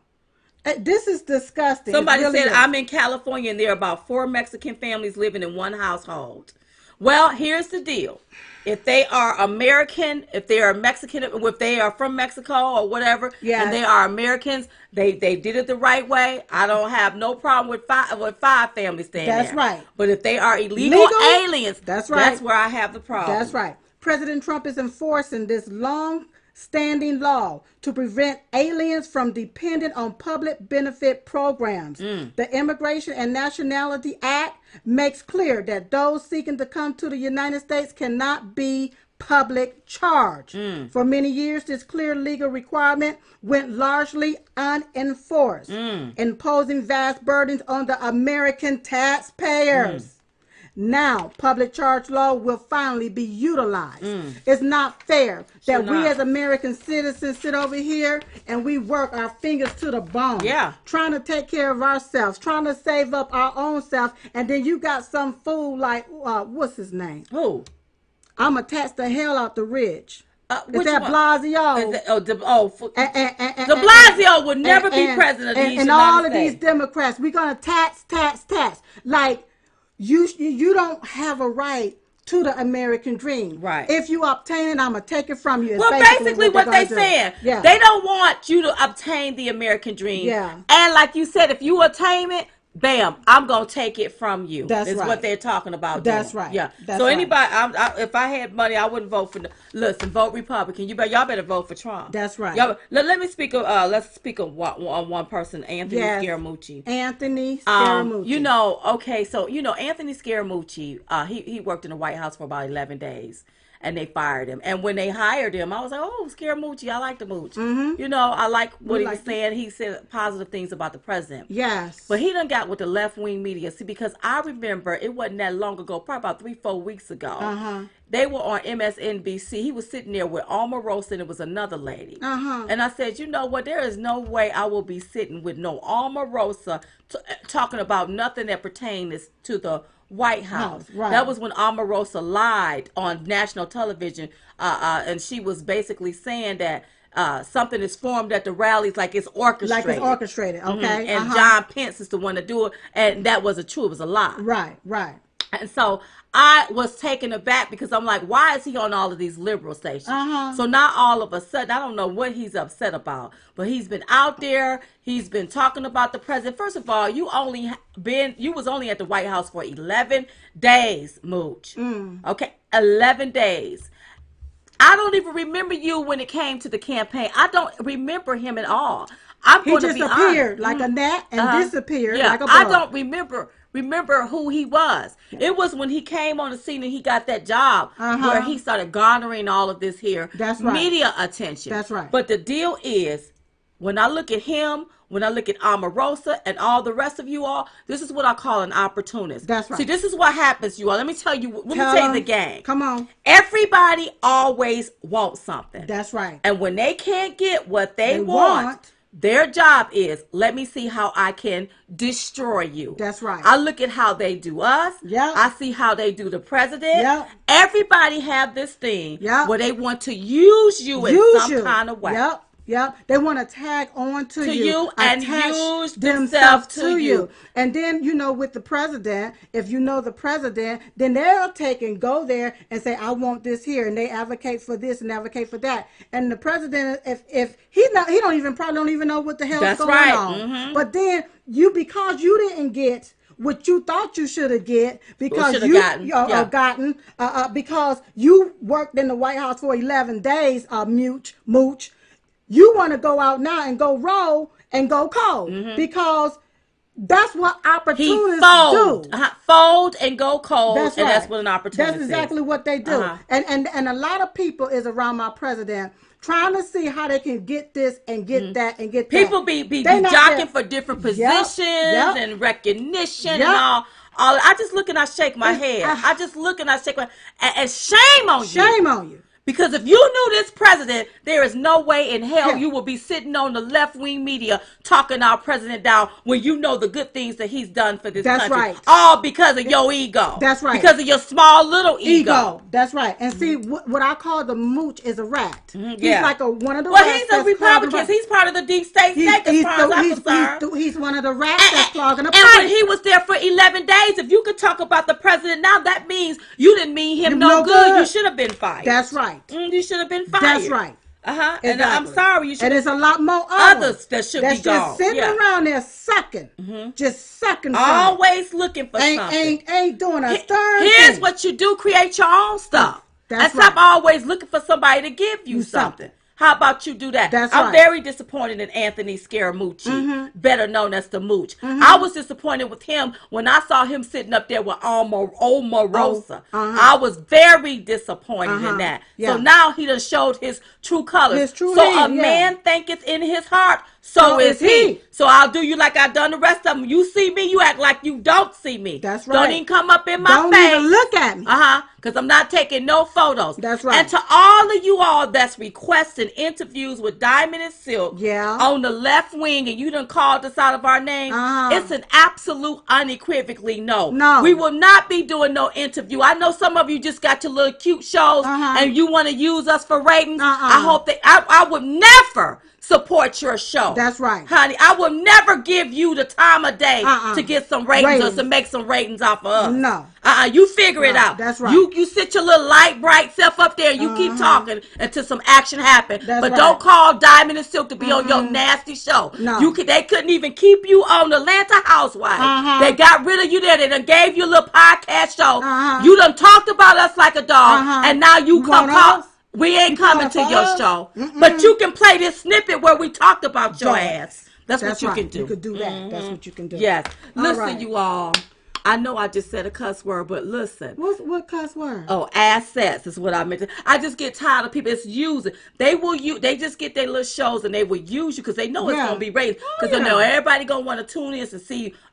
them? This is disgusting. Somebody said, I'm in California and there are about 4 Mexican families living in one household. Well, here's the deal. If they are American, if they are Mexican, if they are from Mexico or whatever, and they are Americans, they did it the right way. I don't have no problem with five families staying there. That's right. But if they are illegal aliens, that's right. That's where I have the problem. That's right. President Trump is enforcing this long-standing law to prevent aliens from depending on public benefit programs. The Immigration and Nationality Act makes clear that those seeking to come to the United States cannot be public charge. For many years, this clear legal requirement went largely unenforced, imposing vast burdens on the American taxpayers. Now, public charge law will finally be utilized. It's not fair that we as American citizens sit over here and we work our fingers to the bone, trying to take care of ourselves, trying to save up our own self, and then you got some fool like, what's his name? Who? I'm going to tax the hell out the rich. Is that one? Blasio? De Blasio would never be president of the United States. And all of these Democrats, we're going to tax. Like, you don't have a right to the American dream. Right. If you obtain it, I'm going to take it from you. Well, basically what they saying. Yeah. They don't want you to obtain the American dream. Yeah. And like you said, if you attain it, bam, I'm going to take it from you. That's right. what they're talking about. That's doing. right. Yeah. That's so right. anybody, if I had money, I wouldn't vote for, listen, vote Republican. Y'all better vote for Trump. That's right. Let me speak of, let's speak of one person, Anthony Scaramucci. Anthony Scaramucci. Anthony Scaramucci, he worked in the White House for about 11 days. And they fired him. And when they hired him, I was like, oh, Scaramucci, I like the Mooch. Mm-hmm. I like what he was saying. He said positive things about the president. Yes. But he done got with the left-wing media. See, because I remember it wasn't that long ago, probably about 3-4 weeks ago. They were on MSNBC. He was sitting there with Omarosa, and it was another lady. And I said, you know what? There is no way I will be sitting with no Omarosa talking about nothing that pertains to the White House. Right. That was when Omarosa lied on national television, and she was basically saying that something is formed at the rallies like it's orchestrated. Okay. And John Pence is the one to do it, and that wasn't true. It was a lie. Right. And so I was taken aback because I'm like, why is he on all of these liberal stations? So now all of a sudden, I don't know what he's upset about, but he's been out there. He's been talking about the president. First of all, you was only at the White House for 11 days, Mooch. Okay, 11 days. I don't even remember you when it came to the campaign. I don't remember him at all. He just appeared like a gnat and disappeared like a bug. I don't remember who he was. It was when he came on the scene and he got that job where he started garnering all of this here media attention. That's right. But the deal is, when I look at him, when I look at Omarosa and all the rest of you all, this is what I call an opportunist. That's right. See, this is what happens, you all. Let me tell you the game. Come on. Everybody always wants something. That's right. And when they can't get what they want, their job is, let me see how I can destroy you. That's right. I look at how they do us. Yeah. I see how they do the president. Yeah. Everybody have this thing where they want to use you in some kind of way. Yep. They want to tag on to you and use themselves to you. And then, with the president, if you know the president, then they'll take and go there and say, I want this here. And they advocate for this and advocate for that. And the president, if he probably don't even know what the hell's going on. Mm-hmm. But then because you didn't get what you thought you should have because because you worked in the White House for 11 days, Mooch. You want to go out now and go roll and go cold because that's what opportunists do. Fold and go cold. That's right. That's what an opportunist is. That's exactly what they do. And a lot of people is around my president trying to see how they can get this and get that and get that. People be jockeying for different positions and recognition and all. I just look and I shake my head. I just look and I shake my head. And shame on you. Shame on you. Because if you knew this president, there is no way in hell you will be sitting on the left-wing media talking our president down when you know the good things that he's done for this country. That's right. All because of your ego. That's right. Because of your small little ego. That's right. And see, what I call the Mooch is a rat. He's like one of the rats. Well, he's a Republican. He's part of the deep state as far as I'm concerned. He's one of the rats that's clogging the pipe. And when he was there for 11 days, if you could talk about the president now, that means you didn't mean him no good. You should have been fired. That's right. You should have been fired. That's right. Exactly. And I'm sorry. You should. And there's a lot more others that should be gone. That's just sitting around there sucking. Just sucking. Always looking for something. Ain't doing a third Here's thing. what you do. Create your own stuff. That's and stop always looking for somebody to give you something. How about you do that? I'm very disappointed in Anthony Scaramucci, better known as the Mooch. I was disappointed with him when I saw him sitting up there with Omarosa. I was very disappointed in that. So now he done showed his true colors. So a man thinketh in his heart, so is he. So I'll do you like I done the rest of them. You see me, you act like you don't see me. That's right. Don't even come up in my face. Don't even look at me. Because I'm not taking no photos. That's right. And to all of you all that's requesting interviews with Diamond and Silk on the left wing, and you done called us out of our name, it's an absolute unequivocally no. We will not be doing no interview. I know some of you just got your little cute shows and you want to use us for ratings. I hope that I would never support your show. That's right. Honey, I will never give you the time of day to get some ratings or to make some ratings off of us. No. You figure it out. That's right. You sit your little light, bright self up there and you keep talking until some action happens. But don't call Diamond and Silk to be on your nasty show. No. They couldn't even keep you on Atlanta Housewives. They got rid of you there. They done gave you a little podcast show. You done talked about us like a dog. And now you come call. We ain't coming to your show. But you can play this snippet where we talked about your ass. That's what you can do. You can do that. That's what you can do. Yes. Listen, you all. I know I just said a cuss word, but listen. What cuss word? Oh, assets is what I meant. I just get tired of people. It's using. They just get their little shows and they will use you because they know it's gonna be raised. Because they know everybody gonna want to tune in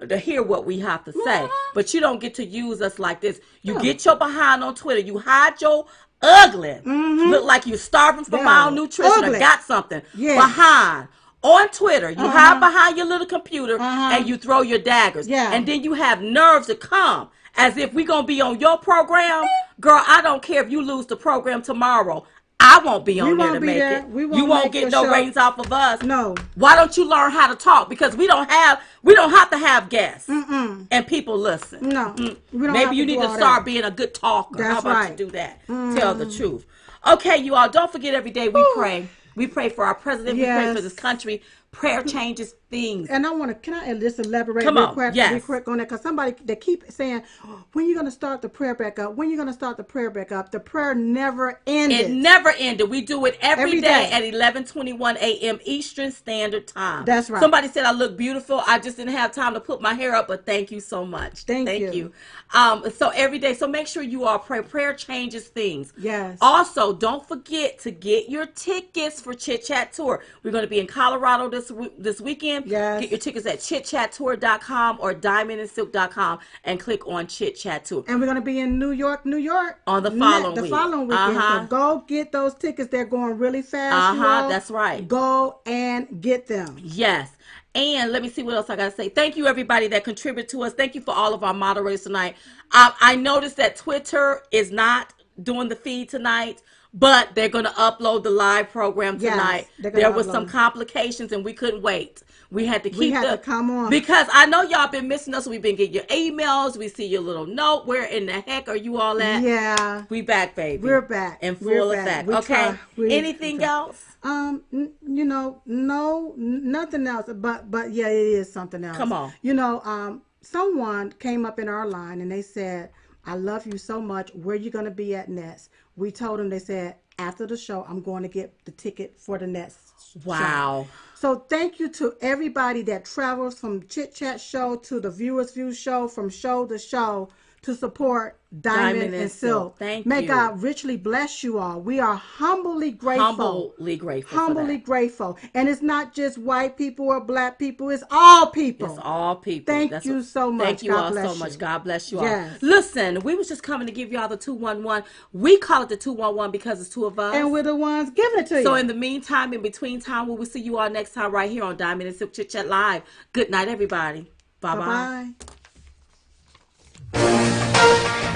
to hear what we have to say. But you don't get to use us like this. You get your behind on Twitter. You hide your ugly. Look like you're starving for malnutrition or got something behind. On Twitter, you hide behind your little computer and you throw your daggers. And then you have nerves to come as if we're going to be on your program. Girl, I don't care if you lose the program tomorrow. I won't be on there to make it. You won't get no ratings off of us. No. Why don't you learn how to talk? Because we don't have to have guests and people listen. No. Maybe you need to start being a good talker. How about you do that? Tell the truth. Okay, you all, don't forget every day we pray. We pray for our president. We pray for this country. Prayer changes things. And can I just elaborate real quick on that? Because they keep saying, when are you going to start the prayer back up? When are you going to start the prayer back up? The prayer never ended. It never ended. We do it every day at 11:21 a.m. Eastern Standard Time. That's right. Somebody said I look beautiful. I just didn't have time to put my hair up, but thank you so much. Thank you. So every day. So make sure you all pray. Prayer changes things. Yes. Also, don't forget to get your tickets for Chit Chat Tour. We're going to be in Colorado this weekend. Yes. Get your tickets at chitchattour.com or diamondandsilk.com and click on Chit Chat Tour. And we're going to be in New York on the following weekend. So go get those tickets. They're going really fast. That's right. Go and get them. Yes. And let me see what else I got to say. Thank you, everybody that contributed to us. Thank you for all of our moderators tonight. I noticed that Twitter is not doing the feed tonight, but they're going to upload the live program tonight. There was some complications and we couldn't wait. We had to to come on. Because I know y'all been missing us. We've been getting your emails. We see your little note. Where in the heck are you all at? Yeah. We back, baby. We're back. In full effect. Okay. Anything else? No, nothing else. But yeah, it is something else. Come on. Someone came up in our line and they said, I love you so much. Where you going to be at next? We told them, they said, after the show, I'm going to get the ticket for the next show. So thank you to everybody that travels from Chit Chat show to the Viewers View show, from show to show, to support Diamond and Silk. Thank you. May God richly bless you all. We are humbly grateful. Humbly grateful. And it's not just white people or black people. It's all people. It's all people. Thank you so much. Thank you all so much. God bless you all. Listen, we was just coming to give y'all the 211. We call it the 211 because it's two of us. And we're the ones giving it to you. So in the meantime, in between time, we will see you all next time right here on Diamond and Silk Chit Chat Live. Good night, everybody. Bye-bye. Bye-bye.